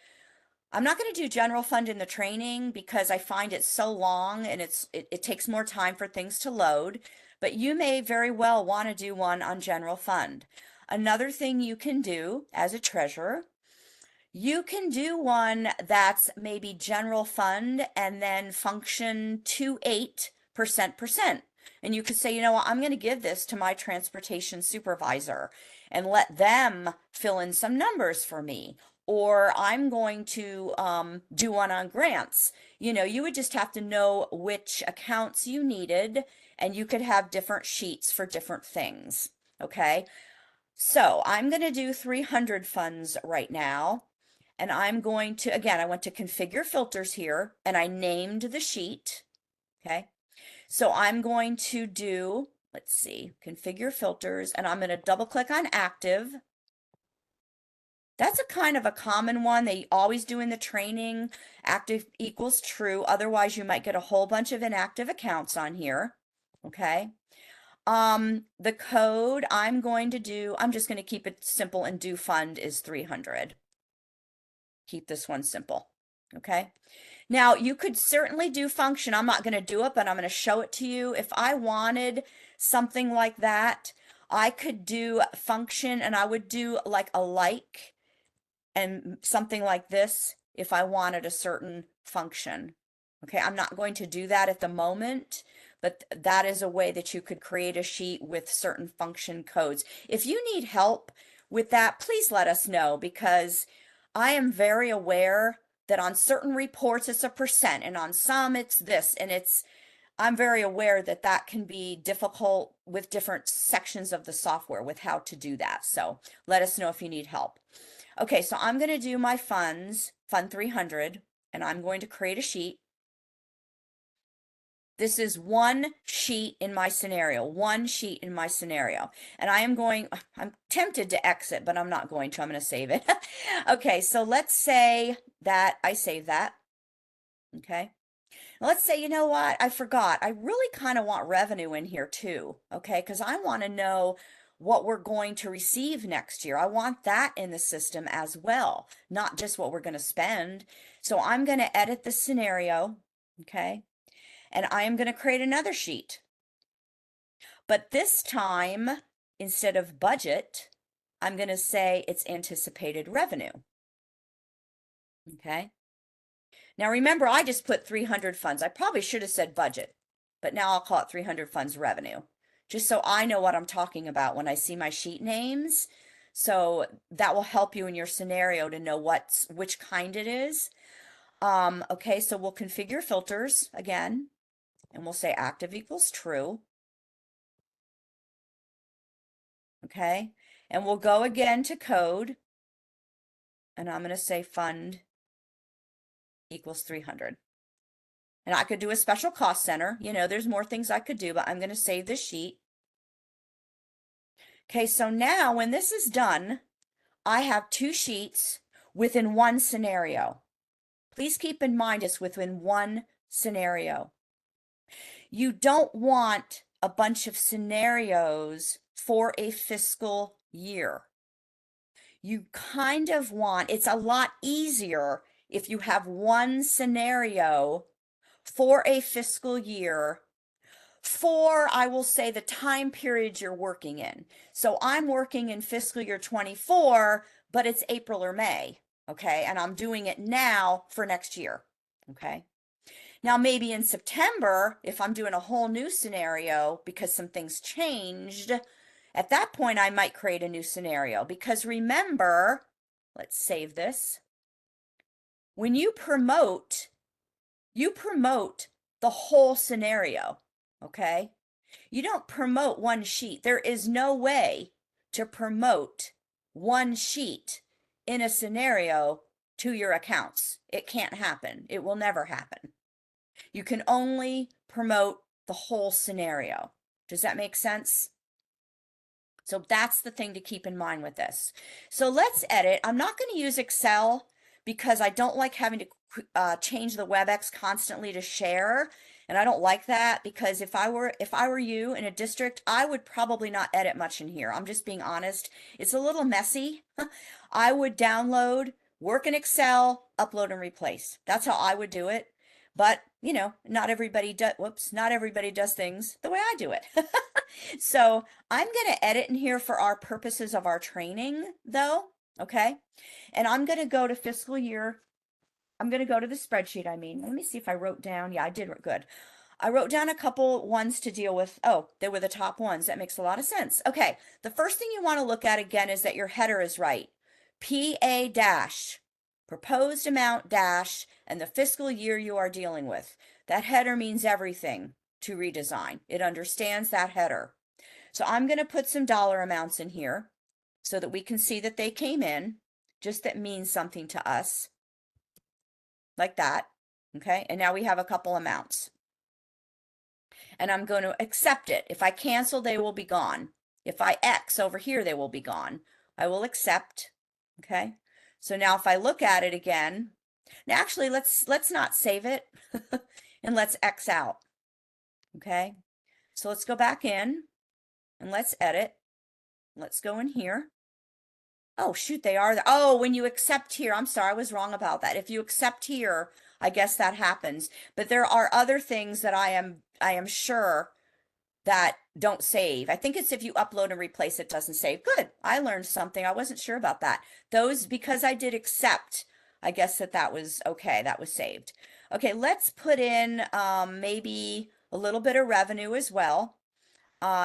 [SPEAKER 1] I'm not going to do general fund in the training because I find it so long and it takes more time for things to load, but you may very well want to do one on general fund. Another thing you can do as a treasurer, you can do one that's maybe general fund and then function 28%. And you could say, you know what, I'm going to give this to my transportation supervisor and let them fill in some numbers for me. Or I'm going to do one on grants. You would just have to know which accounts you needed, and you could have different sheets for different things. Okay. So I'm going to do 300 funds right now. And I'm going to, again, I went to configure filters here and I named the sheet. Okay. So I'm going to do, let's see, configure filters, and I'm going to double click on active. That's a kind of a common one they always do in the training. Active equals true. Otherwise, you might get a whole bunch of inactive accounts on here. Okay. The code I'm going to do, I'm just going to keep it simple and do fund is 300. Keep this one simple. Okay. Now you could certainly do function. I'm not going to do it, but I'm going to show it to you. If I wanted something like that, I could do function and I would do like a like and something like this if I wanted a certain function. Okay, I'm not going to do that at the moment, but that is a way that you could create a sheet with certain function codes. If you need help with that, please let us know because I am very aware that on certain reports it's a percent and on some it's this and I'm very aware that that can be difficult with different sections of the software with how to do that. So let us know if you need help. Okay, so I'm going to do my funds, fund 300, and I'm going to create a sheet. This is one sheet in my scenario, one sheet in my scenario. And I'm tempted to exit, but I'm not going to. I'm going to save it. Okay, so let's say that I save that. Okay. Let's say, you know what? I forgot. I really kind of want revenue in here too. Okay, because I want to know what we're going to receive next year. I want that in the system as well, not just what we're going to spend. So I'm going to edit the scenario. Okay. And I am going to create another sheet. But this time, instead of budget, I'm going to say it's anticipated revenue. Okay. Now remember, I just put 300 funds. I probably should have said budget, but now I'll call it 300 funds revenue, just so I know what I'm talking about when I see my sheet names. So that will help you in your scenario to know which kind it is. Okay, so we'll configure filters again, and we'll say active equals true. Okay, and we'll go again to code, and I'm going to say fund equals 300. And I could do a special cost center. You know, there's more things I could do, but I'm going to save this sheet. Okay, so now when this is done, I have two sheets within one scenario. Please keep in mind it's within one scenario. You don't want a bunch of scenarios for a fiscal year. You kind of want, it's a lot easier if you have one scenario for a fiscal year for, I will say, the time period you're working in. So I'm working in fiscal year 24, but it's April or May, okay? And I'm doing it now for next year, okay? Now, maybe in September, if I'm doing a whole new scenario because some things changed, at that point, I might create a new scenario because remember, let's save this. When you promote the whole scenario, okay? You don't promote one sheet. There is no way to promote one sheet in a scenario to your accounts. It can't happen. It will never happen. You can only promote the whole scenario. Does that make sense? So that's the thing to keep in mind with this. So let's edit. I'm not going to use Excel because I don't like having to change the WebEx constantly to share. And I don't like that because if I were you in a district, I would probably not edit much in here. I'm just being honest. It's a little messy. I would download, work in Excel, upload and replace. That's how I would do it. But, you know, not everybody does things the way I do it. So I'm going to edit in here for our purposes of our training though. Okay. And I'm going to go to fiscal year. I'm going to go to the spreadsheet. I mean, let me see if I wrote down. Yeah, I did. Good. I wrote down a couple ones to deal with. Oh, they were the top ones. That makes a lot of sense. Okay. The first thing you want to look at again is that your header is right. PA dash, proposed amount dash, and the fiscal year you are dealing with. That header means everything to redesign. It understands that header. So I'm going to put some dollar amounts in here. so that we can see that they came in, just that means something to us, like that. Okay, and now we have a couple amounts. And I'm going to accept it. If I cancel, they will be gone. If I X over here, they will be gone. I will accept. Okay, so now if I look at it again, now actually let's not save it and let's X out. Okay, so let's go back in and let's edit. Let's go in here. Oh, shoot, they are. Oh, when you accept here, I'm sorry, I was wrong about that. If you accept here, I guess that happens. But there are other things that I am sure that don't save. I think it's if you upload and replace, it doesn't save. Good. I learned something. I wasn't sure about that. Those, because I did accept, I guess that was okay. That was saved. Okay, let's put in maybe a little bit of revenue as well,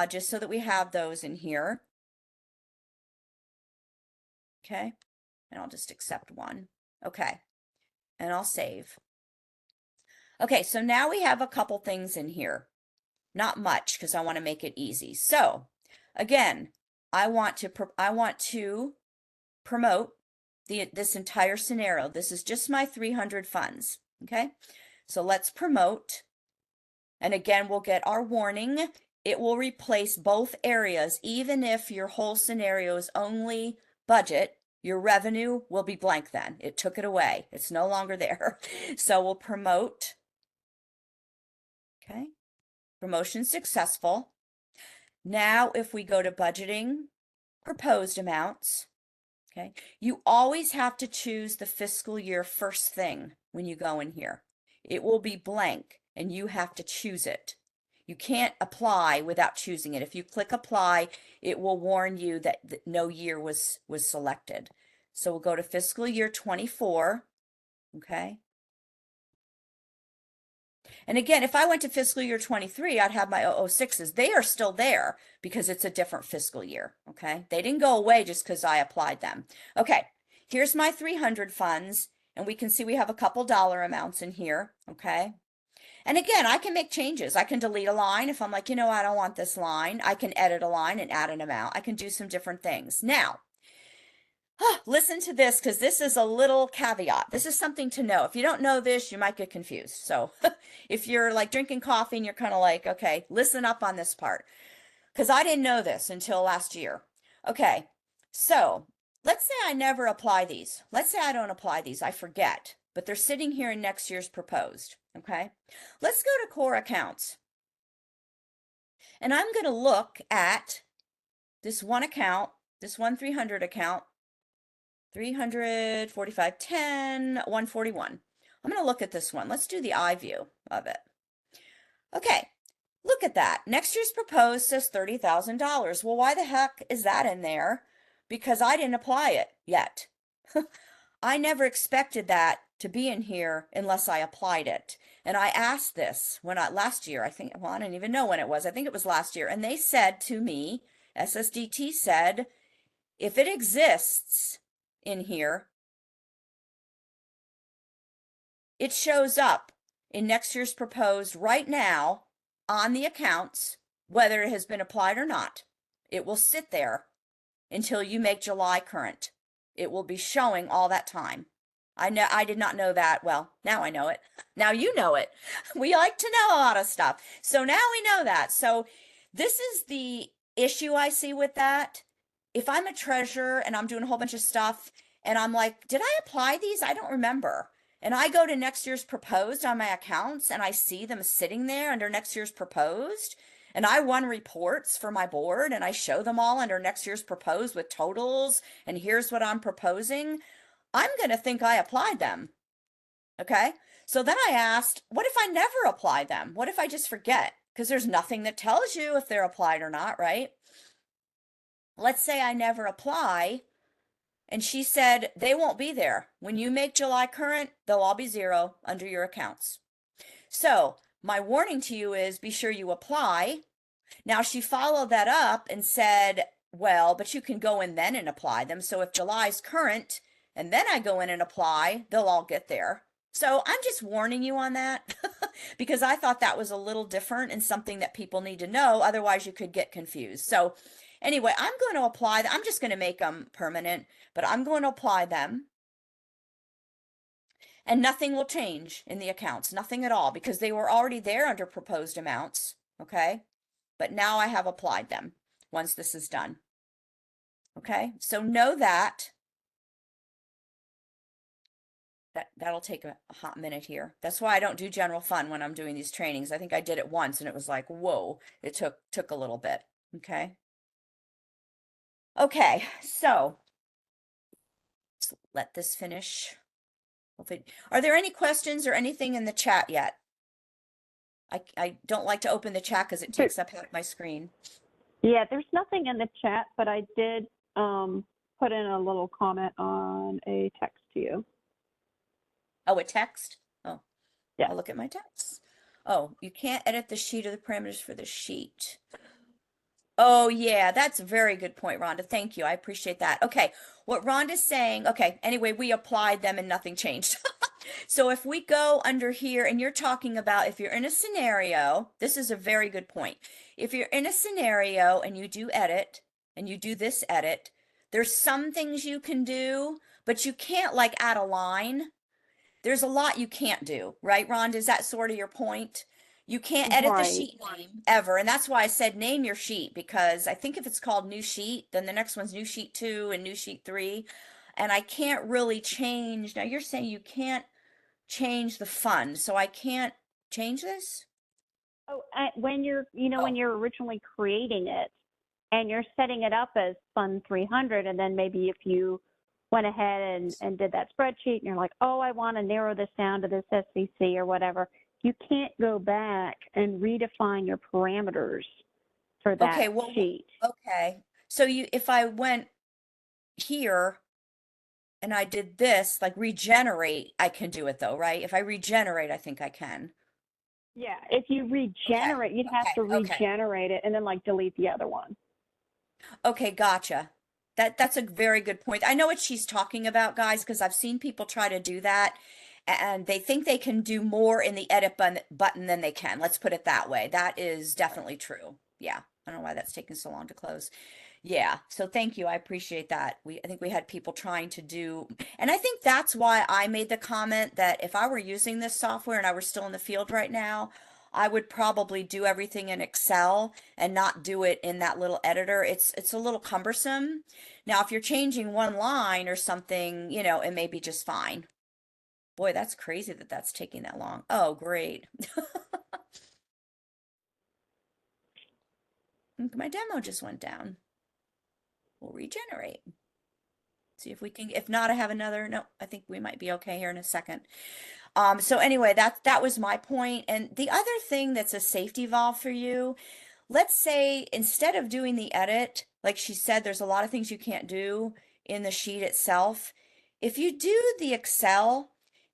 [SPEAKER 1] just so that we have those in here. Okay, and I'll just accept one. Okay, and I'll save. Okay, so now we have a couple things in here. Not much, because I want to make it easy. So again, I want to promote this entire scenario. This is just my 300 funds. Okay, so let's promote. And again, we'll get our warning. It will replace both areas. Even if your whole scenario is only budget, your revenue will be blank then. It took it away. It's no longer there. So we'll promote. Okay, promotion successful. Now, if we go to budgeting, proposed amounts, okay, you always have to choose the fiscal year first thing when you go in here. It will be blank and you have to choose it. You can't apply without choosing it. If you click apply, it will warn you that no year was selected. So we'll go to fiscal year 24, okay? And again, if I went to fiscal year 23, I'd have my 006s. They are still there because it's a different fiscal year, okay? They didn't go away just because I applied them. Okay, here's my 300 funds, and we can see we have a couple dollar amounts in here, okay? And again, I can make changes. I can delete a line if I'm like, you know, I don't want this line. I can edit a line and add an amount. I can do some different things. Now, listen to this because this is a little caveat. This is something to know. If you don't know this, you might get confused. So if you're like drinking coffee and you're kind of like, okay, listen up on this part because I didn't know this until last year. Okay, so let's say I never apply these. Let's say I don't apply these. I forget, but they're sitting here in next year's proposed. Okay, let's go to core accounts. And I'm going to look at this one account, this 300 account, 300, 45, 10, 141. I'm going to look at this one. Let's do the eye view of it. Okay, look at that. Next year's proposed says $30,000. Well, why the heck is that in there? Because I didn't apply it yet. I never expected that to be in here unless I applied it. And I asked this last year, I think, well, I don't even know when it was. I think it was last year. And they said to me, SSDT said, if it exists in here, it shows up in next year's proposed right now on the accounts, whether it has been applied or not. It will sit there until you make July current. It will be showing all that time. I did not know that. Well, now I know it. Now you know it. We like to know a lot of stuff. So now we know that. So this is the issue I see with that. If I'm a treasurer and I'm doing a whole bunch of stuff and I'm like, did I apply these? I don't remember. And I go to next year's proposed on my accounts and I see them sitting there under next year's proposed. And I run reports for my board and I show them all under next year's proposed with totals. And here's what I'm proposing. I'm going to think I applied them. Okay. So then I asked, what if I never apply them? What if I just forget? Because there's nothing that tells you if they're applied or not, right? Let's say I never apply. And she said, they won't be there. When you make July current, they'll all be zero under your accounts. So my warning to you is be sure you apply. Now she followed that up and said, well, but you can go in then and apply them. So if July's current, and then I go in and apply, they'll all get there. So I'm just warning you on that because I thought that was a little different and something that people need to know. Otherwise, you could get confused. So Anyway, I'm going to apply I'm just going to make them permanent, but I'm going to apply them. And nothing will change in the accounts, nothing at all, because they were already there under proposed amounts, okay? But now I have applied them once this is done. Okay, so know that. That'll take a hot minute here. That's why I don't do general fund when I'm doing these trainings. I think I did it once and it was like, whoa, it took a little bit. Okay. Okay, so let's let this finish. Are there any questions or anything in the chat yet? I don't like to open the chat because it takes up half my screen.
[SPEAKER 3] Yeah, there's nothing in the chat, but I did put in a little comment on a text to you.
[SPEAKER 1] Oh, a text? Oh,
[SPEAKER 3] Yeah.
[SPEAKER 1] I'll look at my texts. Oh, you can't edit the sheet or the parameters for the sheet. Oh, yeah, that's a very good point, Rhonda. Thank you. I appreciate that. Okay, what Rhonda's saying, okay, anyway, we applied them and nothing changed. So if we go under here and you're talking about if you're in a scenario, this is a very good point. If you're in a scenario and you do edit and you do this edit, there's some things you can do, but you can't like add a line. There's a lot you can't do, right, Rhonda? Is that sort of your point? You can't edit the
[SPEAKER 3] Right.
[SPEAKER 1] sheet name ever. And that's why I said name your sheet, because I think if it's called new sheet, then the next one's new sheet 2 and new sheet 3. And I can't really change. Now you're saying you can't change the fund, so I can't change this?
[SPEAKER 3] Oh, when you're,
[SPEAKER 1] Oh.
[SPEAKER 3] when you're originally creating it and you're setting it up as Fund 300, and then maybe if you went ahead and did that spreadsheet and you're like, oh, I want to narrow this down to this SCC or whatever, you can't go back and redefine your parameters for that
[SPEAKER 1] Okay, well,
[SPEAKER 3] sheet.
[SPEAKER 1] okay. So if I went here and I did this, like regenerate, I can do it though, right? If I regenerate, I think I can.
[SPEAKER 3] Yeah, if you regenerate, you'd have to
[SPEAKER 1] Okay.
[SPEAKER 3] regenerate it and then like delete the other one.
[SPEAKER 1] Okay, gotcha. That's a very good point. I know what she's talking about, guys, because I've seen people try to do that and they think they can do more in the edit button than they can. Let's put it that way. That is definitely true. Yeah. I don't know why that's taking so long to close. Yeah. So thank you. I appreciate that. I think we had people trying to do, and I think that's why I made the comment that if I were using this software and I were still in the field right now, I would probably do everything in Excel and not do it in that little editor. It's a little cumbersome. Now, if you're changing one line or something, it may be just fine. Boy, that's crazy that that's taking that long. Oh, great. My demo just went down. We'll regenerate. See if we can, if not, I have another, no, I think we might be okay here in a second. So anyway, that was my point. And the other thing that's a safety valve for you, let's say instead of doing the edit, like she said, there's a lot of things you can't do in the sheet itself. If you do the Excel,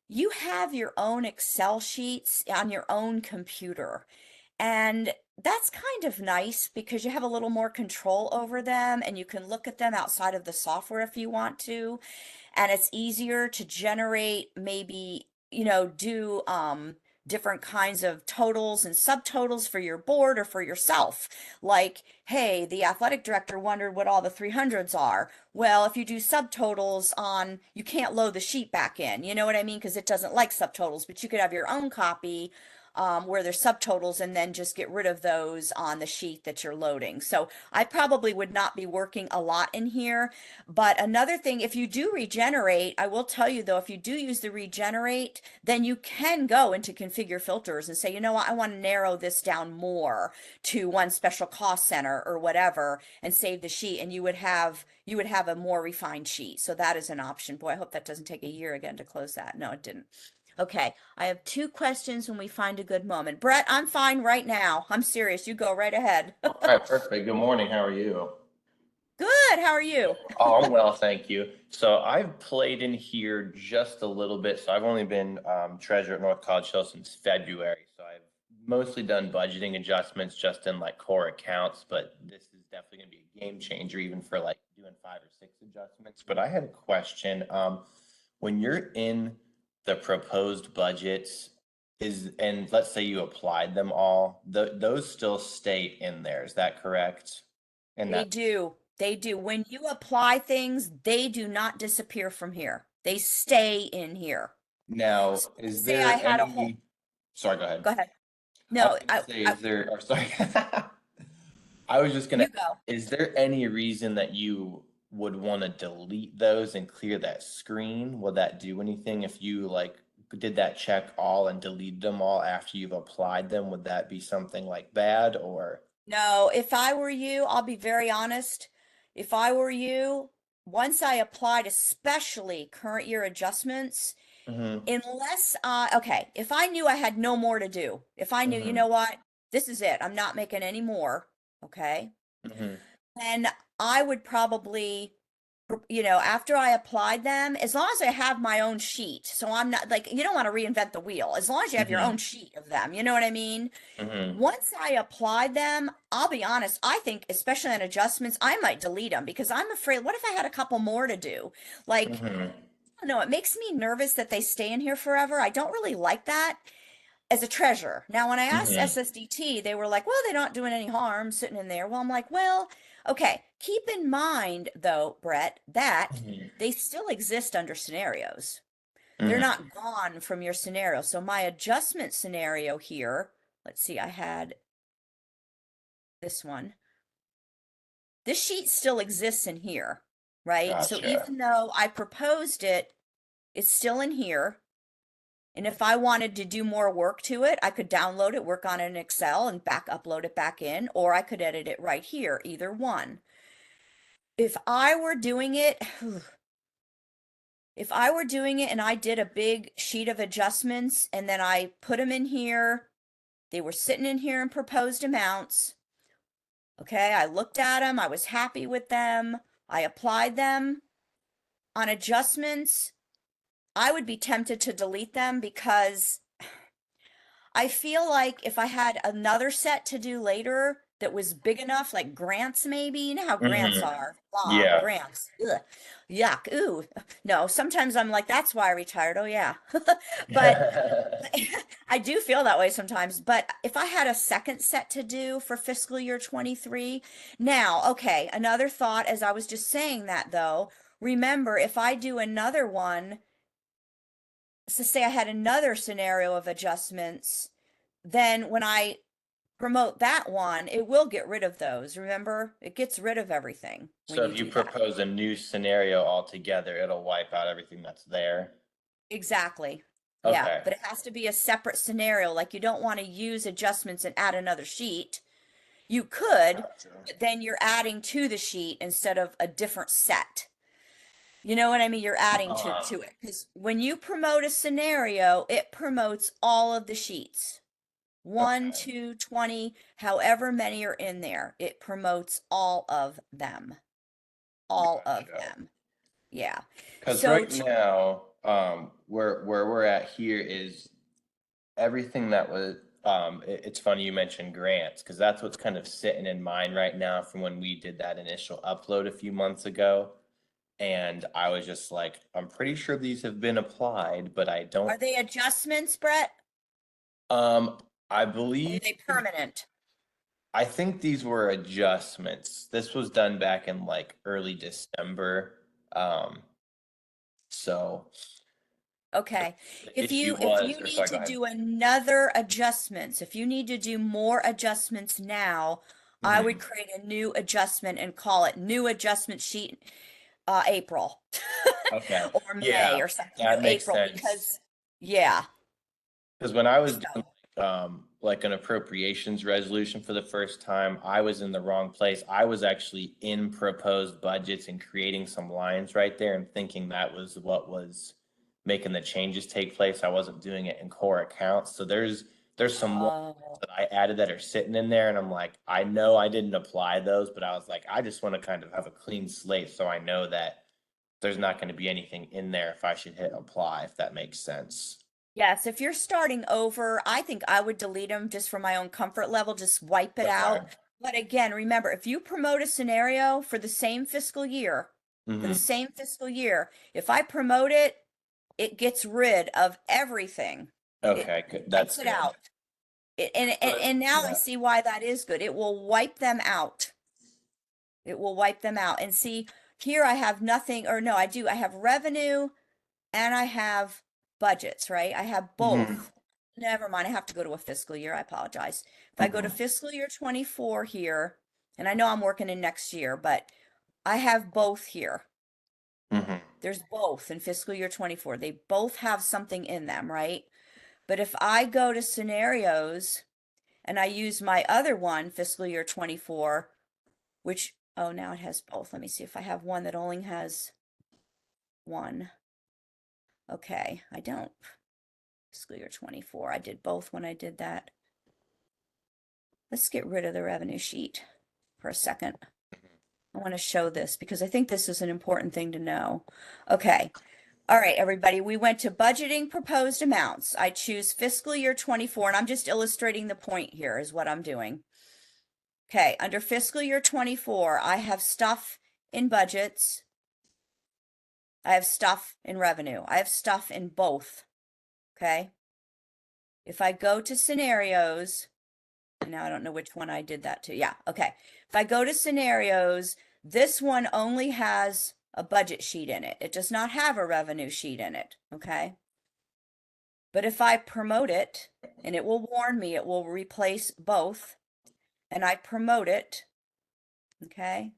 [SPEAKER 1] you have your own Excel sheets on your own computer. And that's kind of nice because you have a little more control over them and you can look at them outside of the software if you want to. And it's easier to generate, maybe, do different kinds of totals and subtotals for your board or for yourself. Like, hey, the athletic director wondered what all the 300s are. Well, if you do subtotals on, you can't load the sheet back in. You know what I mean? Because it doesn't like subtotals, but you could have your own copy where there's subtotals and then just get rid of those on the sheet that you're loading. So I probably would not be working a lot in here. But another thing, if you do regenerate, I will tell you though, if you do use the regenerate, then you can go into configure filters and say, you know what, I want to narrow this down more to one special cost center or whatever and save the sheet, and you would have a more refined sheet. So that is an option. Boy, I hope that doesn't take a year again to close that. No, it didn't. Okay, I have 2 questions when we find a good moment. Brett, I'm fine right now. I'm serious. You go right ahead.
[SPEAKER 4] All right, perfect. Good morning. How are you?
[SPEAKER 1] Good. How are you?
[SPEAKER 4] Oh, I'm well, thank you. So I've played in here just a little bit. So I've only been treasurer at North College Hill since February. So I've mostly done budgeting adjustments just in like core accounts, but this is definitely going to be a game changer even for like doing 5 or 6 adjustments. But I had a question. When you're in the proposed budgets, and let's say you applied them all, those still stay in there. Is that correct? And
[SPEAKER 1] They
[SPEAKER 4] that
[SPEAKER 1] do. They do. When you apply things, they do not disappear from here. They stay in here.
[SPEAKER 4] now,
[SPEAKER 1] So
[SPEAKER 4] is
[SPEAKER 1] say I
[SPEAKER 4] there
[SPEAKER 1] had a whole,
[SPEAKER 4] any, sorry, go ahead.
[SPEAKER 1] go ahead.
[SPEAKER 4] I was
[SPEAKER 1] No,
[SPEAKER 4] gonna say, is there, or sorry. I was just gonna,
[SPEAKER 1] you go.
[SPEAKER 4] is there any reason that you would want to delete those and clear that screen? Will that do anything if you like did that check all and deleted them all after you've applied them? Would that be something like bad or?
[SPEAKER 1] No, if I were you, I'll be very honest. If I were you, once I applied, especially current year adjustments,
[SPEAKER 4] Mm-hmm,
[SPEAKER 1] unless, okay, if I knew I had no more to do, if I knew, you
[SPEAKER 4] mm-hmm,
[SPEAKER 1] know what, this is it, I'm not making any more, okay,
[SPEAKER 4] mm-hmm,
[SPEAKER 1] then I would probably, after I applied them, as long as I have my own sheet, so I'm not like, you don't want to reinvent the wheel, as long as you have your
[SPEAKER 4] mm-hmm,
[SPEAKER 1] own sheet of them, you know what I mean?
[SPEAKER 4] mm-hmm,
[SPEAKER 1] Once I applied them, I'll be honest, I think, especially on adjustments, I might delete them because I'm afraid, what if I had a couple more to do? Like,
[SPEAKER 4] mm-hmm,
[SPEAKER 1] I don't know, it makes me nervous that they stay in here forever. I don't really like that as a treasure. Now, when I asked
[SPEAKER 4] mm-hmm,
[SPEAKER 1] SSDT, they were like, well, they're not doing any harm sitting in there. Well, I'm like, well, okay. Keep in mind, though, Brett, that they still exist under scenarios. They're
[SPEAKER 4] mm-hmm.
[SPEAKER 1] not gone from your scenario. So my adjustment scenario here, let's see, I had this one. This sheet still exists in here, right? So
[SPEAKER 4] Gotcha.
[SPEAKER 1] even though I proposed it, it's still in here. And if I wanted to do more work to it, I could download it, work on it in Excel, and upload it back in, or I could edit it right here, either one. If I were doing it, if I were doing it and I did a big sheet of adjustments and then I put them in here, they were sitting in here in proposed amounts. Okay, I looked at them, I was happy with them, I applied them. On adjustments, I would be tempted to delete them because I feel like if I had another set to do later that was big enough, like grants maybe, you know how grants
[SPEAKER 4] Mm-hmm.
[SPEAKER 1] are. Ah,
[SPEAKER 4] Yeah.
[SPEAKER 1] grants. Ugh. Yuck. Ooh. No, sometimes I'm like, that's why I retired. Oh yeah. But I do feel that way sometimes. But if I had a second set to do for fiscal year 23, now, okay, another thought as I was just saying that though, remember if I do another one, so say I had another scenario of adjustments, then when I promote that one, it will get rid of those. Remember, it gets rid of everything when
[SPEAKER 4] So
[SPEAKER 1] you
[SPEAKER 4] if you
[SPEAKER 1] do that.
[SPEAKER 4] propose a new scenario altogether, it'll wipe out everything that's there.
[SPEAKER 1] Exactly. Yeah,
[SPEAKER 4] Okay.
[SPEAKER 1] but it has to be a separate scenario. Like you don't want to use adjustments and add another sheet. You could,
[SPEAKER 4] Gotcha.
[SPEAKER 1] but then you're adding to the sheet instead of a different set. You know what I mean? You're adding
[SPEAKER 4] Uh,
[SPEAKER 1] to it. Because when you promote a scenario, it promotes all of the sheets. One,
[SPEAKER 4] okay.
[SPEAKER 1] 2, 20, however many are in there. It promotes all of them. All of
[SPEAKER 4] Gotcha.
[SPEAKER 1] them. Yeah.
[SPEAKER 4] Because
[SPEAKER 1] So
[SPEAKER 4] right
[SPEAKER 1] to,
[SPEAKER 4] now, where we're at here is everything that was, it's funny you mentioned grants, because that's what's kind of sitting in mind right now from when we did that initial upload a few months ago. And I was just like, I'm pretty sure these have been applied, but I don't,
[SPEAKER 1] are they adjustments, Brett?
[SPEAKER 4] um, I
[SPEAKER 1] Or are
[SPEAKER 4] believe,
[SPEAKER 1] they permanent?
[SPEAKER 4] I think these were adjustments. This was done back in like early December. Um, so
[SPEAKER 1] Okay.
[SPEAKER 4] the
[SPEAKER 1] If
[SPEAKER 4] issue
[SPEAKER 1] if
[SPEAKER 4] was,
[SPEAKER 1] you
[SPEAKER 4] or
[SPEAKER 1] need
[SPEAKER 4] sorry, go
[SPEAKER 1] to
[SPEAKER 4] ahead.
[SPEAKER 1] do another adjustments, if you need to do more adjustments now, I would
[SPEAKER 4] Mhm.
[SPEAKER 1] create a new adjustment and call it new adjustment sheet April
[SPEAKER 4] Okay,
[SPEAKER 1] or May
[SPEAKER 4] yeah,
[SPEAKER 1] or something,
[SPEAKER 4] that makes
[SPEAKER 1] April
[SPEAKER 4] sense.
[SPEAKER 1] because yeah.
[SPEAKER 4] Because when I was
[SPEAKER 1] So
[SPEAKER 4] doing like an appropriations resolution for the first time, I was in the wrong place. I was actually in proposed budgets and creating some lines right there and thinking that was what was making the changes take place. I wasn't doing it in core accounts. So there's some lines
[SPEAKER 1] oh.
[SPEAKER 4] that I added that are sitting in there, and I'm like, I know I didn't apply those, but I was like, I just want to kind of have a clean slate so I know that there's not going to be anything in there if I should hit apply, if that makes sense.
[SPEAKER 1] Yes, if you're starting over, I think I would delete them just for my own comfort level, just wipe it
[SPEAKER 4] Okay.
[SPEAKER 1] out. But again, remember, if you promote a scenario for the same fiscal year,
[SPEAKER 4] Hmm.
[SPEAKER 1] if I promote it, it gets rid of everything. It
[SPEAKER 4] Okay, good. That's
[SPEAKER 1] wipes it
[SPEAKER 4] good.
[SPEAKER 1] out. And
[SPEAKER 4] But
[SPEAKER 1] now I
[SPEAKER 4] yeah,
[SPEAKER 1] see why that is good. It will wipe them out. It will wipe them out. And see, here I have nothing, or no, I do. I have revenue and I have budgets, right? I have both. Never mind. I have to go to a fiscal year. I apologize. If I go to fiscal year 24 here, and I know I'm working in next year, but I have both here. There's both in fiscal year 24. They both have something in them, right? But if I go to scenarios and I use my other one, fiscal year 24, which, oh, now it has both. Let me see if I have one that only has one. Okay, I don't. Fiscal year 24. I did both when I did that. Let's get rid of the revenue sheet for a second. I want to show this because I think this is an important thing to know. Okay. All right, everybody, we went to budgeting proposed amounts. I choose fiscal year 24, and I'm just illustrating the point here is what I'm doing. Okay, under fiscal year 24, I have stuff in budgets. I have stuff in revenue. I have stuff in both. Okay. If I go to scenarios, and now I don't know which one I did that to. Yeah, okay. If I go to scenarios, this one only has a budget sheet in it. It does not have a revenue sheet in it, okay? But if I promote it, and it will warn me, it will replace both, and I promote it, okay?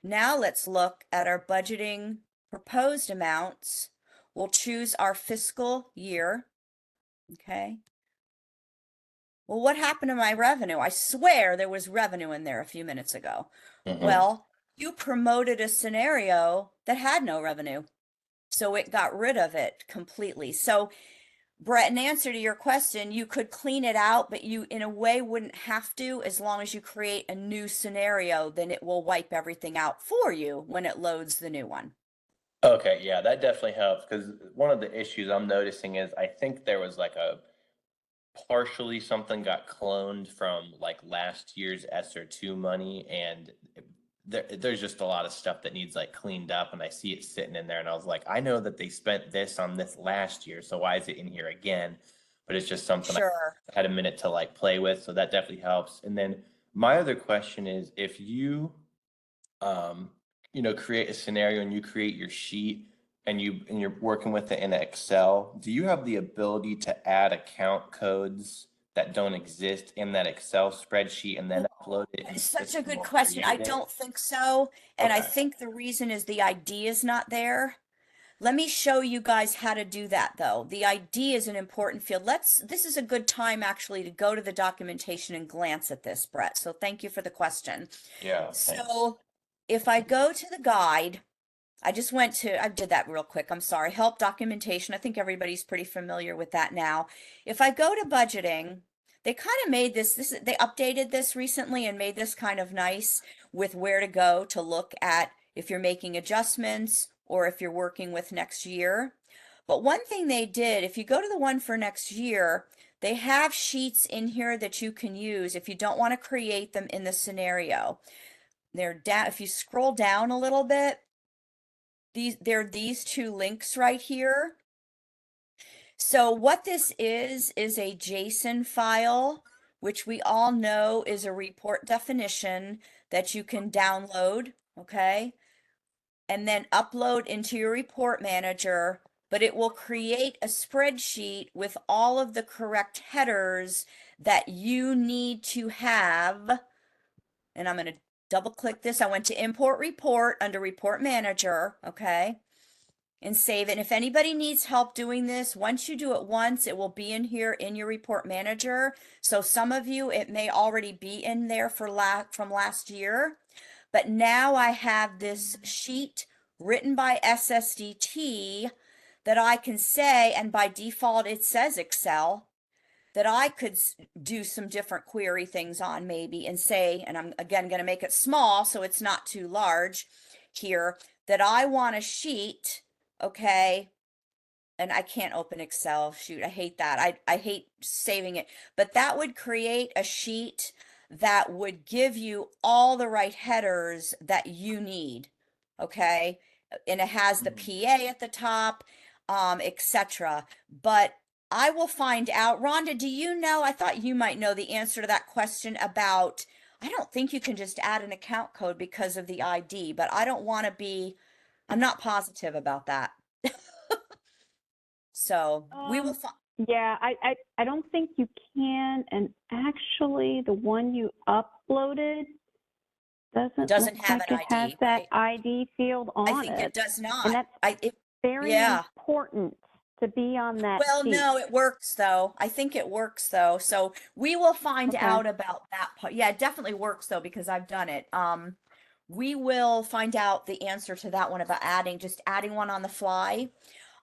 [SPEAKER 1] Now let's look at our budgeting proposed amounts. We'll choose our fiscal year, okay? Well, what happened to my revenue? I swear there was revenue in there a few minutes ago. Well, you promoted a scenario that had no revenue. So it got rid of it completely. So, Brett, in answer to your question, you could clean it out, but you, in a way, wouldn't have to as long as you create a new scenario, then it will wipe everything out for you when it loads the new one.
[SPEAKER 4] Okay, yeah, that definitely helps because one of the issues I'm noticing is I think there was like a partially something got cloned from like last year's SR2 money, and there's just a lot of stuff that needs like cleaned up, and I see it sitting in there, and I was like, I know that they spent this on this last year, so why is it in here again? But it's just something I
[SPEAKER 1] Sure.
[SPEAKER 4] had a minute to like play with, so that definitely helps. And then my other question is, if you create a scenario and you create your sheet and you're working with it in Excel, do you have the ability to add account codes that don't exist in that Excel spreadsheet and then upload it in the
[SPEAKER 1] Such a
[SPEAKER 4] system
[SPEAKER 1] good
[SPEAKER 4] or
[SPEAKER 1] question. I
[SPEAKER 4] create it?
[SPEAKER 1] don't think so. And I
[SPEAKER 4] Okay.
[SPEAKER 1] think the reason is the ID is not there. Let me show you guys how to do that though. The ID is an important field. This is a good time actually to go to the documentation and glance at this, Brett. So thank you for the question.
[SPEAKER 4] Yeah, thanks.
[SPEAKER 1] So if I go to the guide, I did that real quick. I'm sorry. Help documentation. I think everybody's pretty familiar with that now. If I go to budgeting, they kind of made they updated this recently and made this kind of nice with where to go to look at if you're making adjustments or if you're working with next year. But one thing they did, if you go to the one for next year, they have sheets in here that you can use if you don't want to create them in the scenario. They're down, if you scroll down a little bit, there are these two links right here. So what this is a JSON file, which we all know is a report definition that you can download, okay? And then upload into your report manager, but it will create a spreadsheet with all of the correct headers that you need to have. And I'm going to double click this. I went to import report under report manager, okay? And save it. And if anybody needs help doing this, once you do it once, it will be in here in your report manager. So some of you, it may already be in there from last year. But now I have this sheet written by SSDT that I can say, and by default it says Excel, that I could do some different query things on maybe and say, and I'm again going to make it small so it's not too large here, that I want a sheet, okay, and I can't open Excel. Shoot, I hate that. I hate saving it. But that would create a sheet that would give you all the right headers that you need. Okay. And it has the PA at the top, etc. But I will find out. Rhonda, do you know? I thought you might know the answer to that question about I don't think you can just add an account code because of the ID, but I don't want to be, I'm not positive about that. So we will
[SPEAKER 3] Um,
[SPEAKER 1] find,
[SPEAKER 3] yeah, I don't think you can. And actually, the one you uploaded doesn't look
[SPEAKER 1] doesn't have
[SPEAKER 3] like
[SPEAKER 1] an
[SPEAKER 3] it has
[SPEAKER 1] ID,
[SPEAKER 3] that
[SPEAKER 1] right?
[SPEAKER 3] ID field
[SPEAKER 1] I
[SPEAKER 3] on
[SPEAKER 1] think it
[SPEAKER 3] it.
[SPEAKER 1] does
[SPEAKER 3] And
[SPEAKER 1] not.
[SPEAKER 3] that's very
[SPEAKER 1] Yeah.
[SPEAKER 3] important to be on that
[SPEAKER 1] Well,
[SPEAKER 3] sheet.
[SPEAKER 1] no, it works though. I think it works though. So we will find
[SPEAKER 3] Okay.
[SPEAKER 1] out about that part. Yeah, it definitely works though because I've done it. We will find out the answer to that one about just adding one on the fly.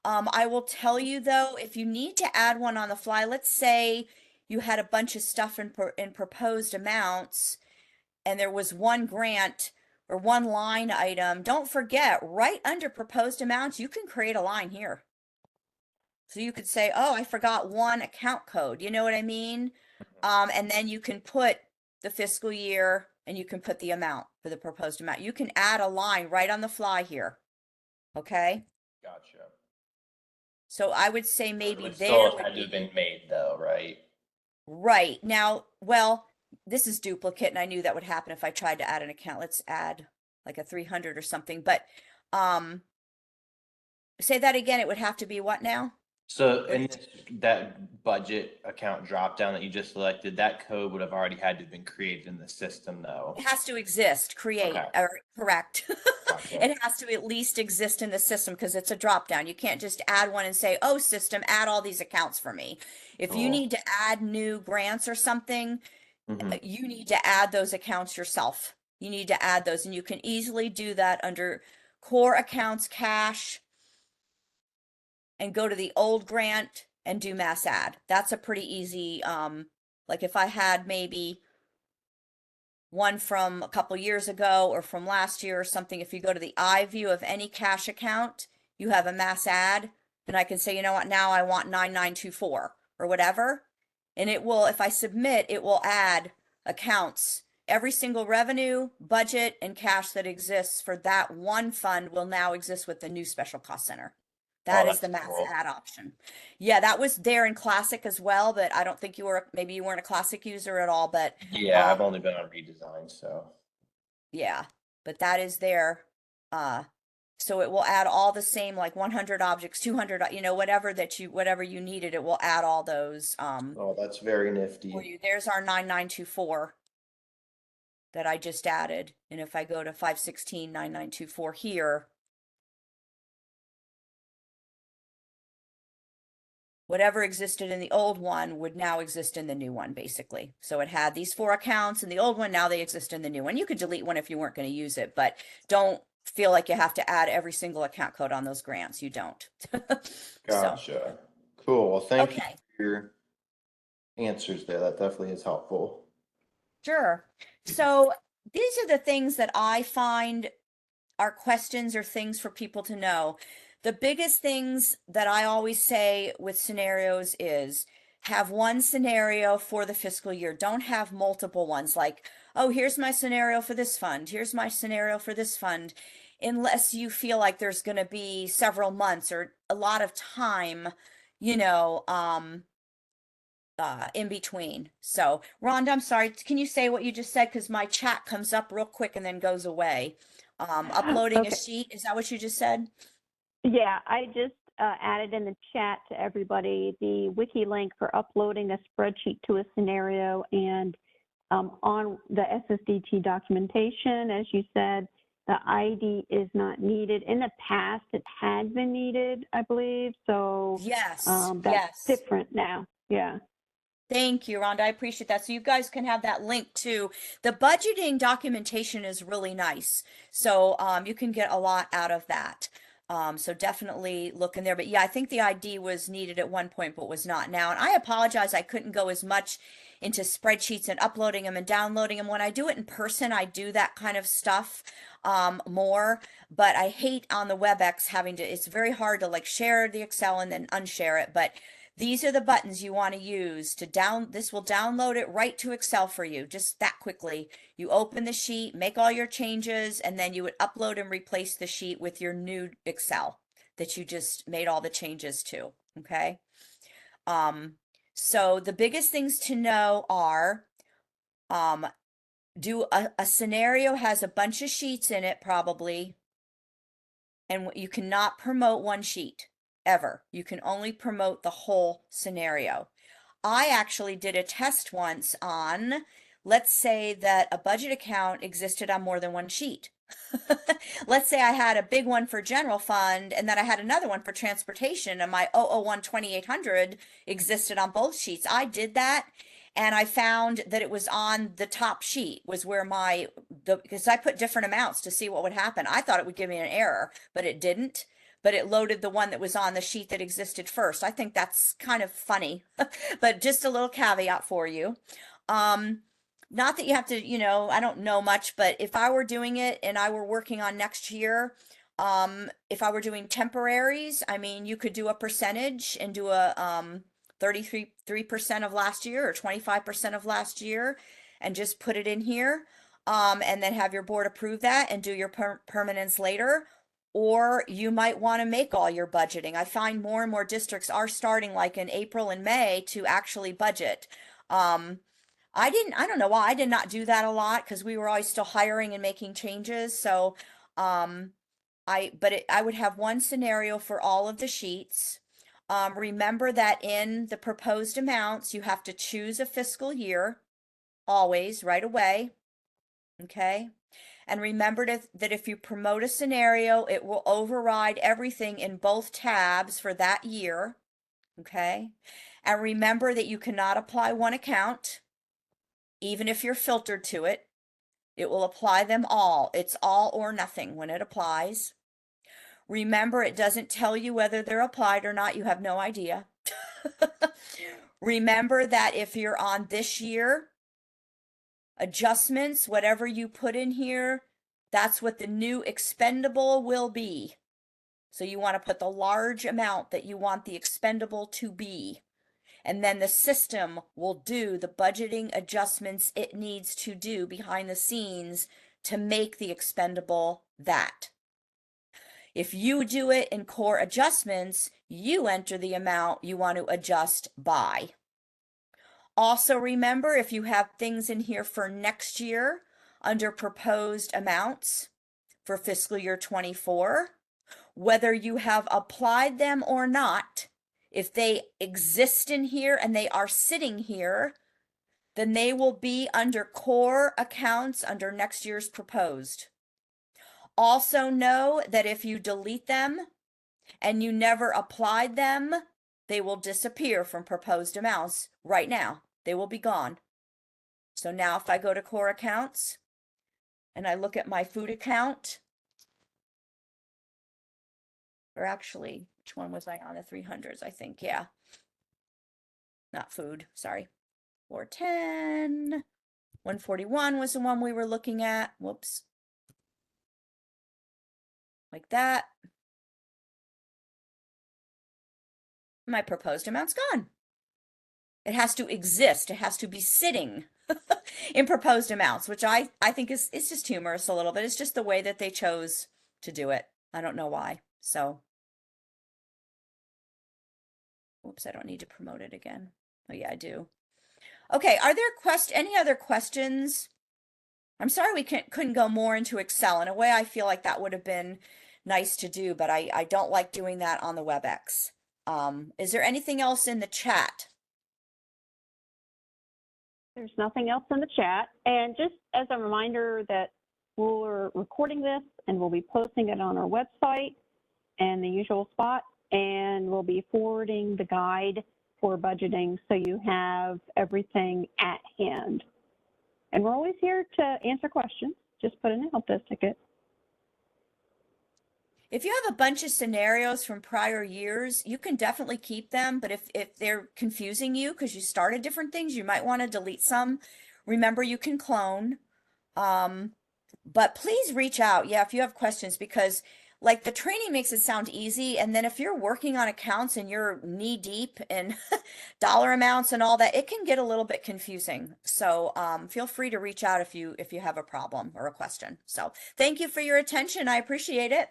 [SPEAKER 1] I will tell you though, if you need to add one on the fly, let's say you had a bunch of stuff in proposed amounts and there was one grant or one line item, don't forget, right under proposed amounts, you can create a line here. So you could say, oh, I forgot one account code. You know what I mean? And then you can put the fiscal year and you can put the amount for the proposed amount. You can add a line right on the fly here. Okay.
[SPEAKER 4] Gotcha.
[SPEAKER 1] So I would say
[SPEAKER 4] It
[SPEAKER 1] maybe
[SPEAKER 4] would
[SPEAKER 1] there
[SPEAKER 4] still have
[SPEAKER 1] would
[SPEAKER 4] had to have
[SPEAKER 1] be
[SPEAKER 4] been made though, right?
[SPEAKER 1] right now. Well, this is duplicate and I knew that would happen if I tried to add an account. Let's add like a 300 or something, but, um, say that again. It would have to be what now?
[SPEAKER 4] So
[SPEAKER 1] What
[SPEAKER 4] in
[SPEAKER 1] did
[SPEAKER 4] this, that budget account drop down that you just selected, that code would have already had to have been created in the system though.
[SPEAKER 1] It has to exist, create,
[SPEAKER 4] Okay,
[SPEAKER 1] or correct.
[SPEAKER 4] gotcha.
[SPEAKER 1] It has to at least exist in the system because it's a drop down. You can't just add one and say, oh, system, add all these accounts for me. If you
[SPEAKER 4] Cool.
[SPEAKER 1] need to add new grants or something,
[SPEAKER 4] Hmm.
[SPEAKER 1] you need to add those accounts yourself. You need to add those, and you can easily do that under core accounts cash and go to the old grant and do mass add. That's a pretty easy, like if I had maybe one from a couple years ago or from last year or something, if you go to the I view of any cash account, you have a mass add, and I can say, you know what, now I want 9924 or whatever. And it will, if I submit, it will add accounts. Every single revenue, budget, and cash that exists for that one fund will now exist with the new special cost center.
[SPEAKER 4] Oh,
[SPEAKER 1] That is the
[SPEAKER 4] that's
[SPEAKER 1] mass
[SPEAKER 4] cool.
[SPEAKER 1] add option. Yeah, that was there in Classic as well, but I don't think you were, maybe you weren't a Classic user at all, but
[SPEAKER 4] Yeah, I've only been on redesign, so.
[SPEAKER 1] yeah, but that is there. Uh, so it will add all the same, like 100 objects, 200, whatever you needed, it will add all those,
[SPEAKER 4] Oh, that's very
[SPEAKER 1] for
[SPEAKER 4] nifty.
[SPEAKER 1] you. There's our 9924 that I just added. And if I go to 516 9924 here, whatever existed in the old one would now exist in the new one, basically. So it had these 4 accounts in the old one, now they exist in the new one. You could delete one if you weren't going to use it, but don't feel like you have to add every single account code on those grants. You don't. So,
[SPEAKER 4] Gotcha. Cool. Well, thank you
[SPEAKER 1] okay,
[SPEAKER 4] for your answers there. That definitely is helpful.
[SPEAKER 1] sure. So these are the things that I find are questions or things for people to know. The biggest things that I always say with scenarios is have one scenario for the fiscal year. Don't have multiple ones like, oh, here's my scenario for this fund. Here's my scenario for this fund. Unless you feel like there's going to be several months or a lot of time, you know, in between. So, Rhonda, I'm sorry. Can you say what you just said? Because my chat comes up real quick and then goes away. Uploading a
[SPEAKER 3] Okay.
[SPEAKER 1] sheet, is that what you just said?
[SPEAKER 3] Yeah, I just added in the chat to everybody the wiki link for uploading a spreadsheet to a scenario, and on the SSDT documentation, as you said, the ID is not needed. In the past, it had been needed, I believe, so
[SPEAKER 1] Yes,
[SPEAKER 3] that's
[SPEAKER 1] yes.
[SPEAKER 3] different now. Yeah.
[SPEAKER 1] Thank you, Rhonda. I appreciate that. So you guys can have that link too. The budgeting documentation is really nice. So you can get a lot out of that. So definitely look in there. But yeah, I think the ID was needed at one point, but was not now. And I apologize, I couldn't go as much into spreadsheets and uploading them and downloading them. When I do it in person, I do that kind of stuff more. But I hate on the WebEx having to, it's very hard to like share the Excel and then unshare it. But these are the buttons you want to use to this will download it right to Excel for you, just that quickly. You open the sheet, make all your changes, and then you would upload and replace the sheet with your new Excel that you just made all the changes to, okay? Um, so the biggest things to know are, um, do a scenario has a bunch of sheets in it probably, and you cannot promote one sheet ever. You can only promote the whole scenario. I actually did a test once on, let's say that a budget account existed on more than one sheet. Let's say I had a big one for general fund and then I had another one for transportation, and my 001 2800 existed on both sheets. I did that and I found that it was on the top sheet was where because I put different amounts to see what would happen. I thought it would give me an error, but it didn't. But it loaded the one that was on the sheet that existed first. I think that's kind of funny, but just a little caveat for you. Not that you have to, I don't know much, but if I were doing it and I were working on next year, if I were doing temporaries, I mean, you could do a percentage and do a 33% of last year or 25% of last year and just put it in here. And then have your board approve that and do your permanence later. Or you might want to make all your budgeting. I find more and more districts are starting like in April and May to actually budget. I don't know why I did not do that a lot because we were always still hiring and making changes. So, I would have one scenario for all of the sheets. Remember that in the proposed amounts, you have to choose a fiscal year always right away. Okay. And remember that if you promote a scenario, it will override everything in both tabs for that year. Okay. And remember that you cannot apply one account, even if you're filtered to it. It will apply them all. It's all or nothing when it applies. Remember, it doesn't tell you whether they're applied or not. You have no idea. Remember that if you're on this year, adjustments, whatever you put in here, that's what the new expendable will be. So you want to put the large amount that you want the expendable to be. And then the system will do the budgeting adjustments it needs to do behind the scenes to make the expendable that. If you do it in core adjustments, you enter the amount you want to adjust by. Also remember, if you have things in here for next year under proposed amounts for fiscal year 24, whether you have applied them or not, if they exist in here and they are sitting here, then they will be under core accounts under next year's proposed. Also know that if you delete them and you never applied them, they will disappear from proposed amounts right now. They will be gone. So now if I go to core accounts and I look at my food account, or actually, which one was I on? The 300s, I think. Yeah. Not food, sorry. 410. 141 was the one we were looking at. Whoops. Like that. My proposed amount's gone. It has to exist. It has to be sitting in proposed amounts, which I think is just humorous a little bit. It's just the way that they chose to do it. I don't know why. So, whoops, I don't need to promote it again. Oh yeah, I do. Okay, are there any other questions? I'm sorry we couldn't go more into Excel. In a way, I feel like that would have been nice to do, but I don't like doing that on the WebEx. Is there anything else in the chat?
[SPEAKER 3] There's nothing else in the chat. And just as a reminder that we're recording this and we'll be posting it on our website and the usual spot, and we'll be forwarding the guide for budgeting so you have everything at hand. And we're always here to answer questions. Just put in a help desk ticket.
[SPEAKER 1] If you have a bunch of scenarios from prior years, you can definitely keep them. But if they're confusing you because you started different things, you might want to delete some. Remember, you can clone. But please reach out. Yeah, if you have questions, because like the training makes it sound easy. And then if you're working on accounts and you're knee deep in dollar amounts and all that, it can get a little bit confusing. So feel free to reach out if you have a problem or a question. So thank you for your attention. I appreciate it.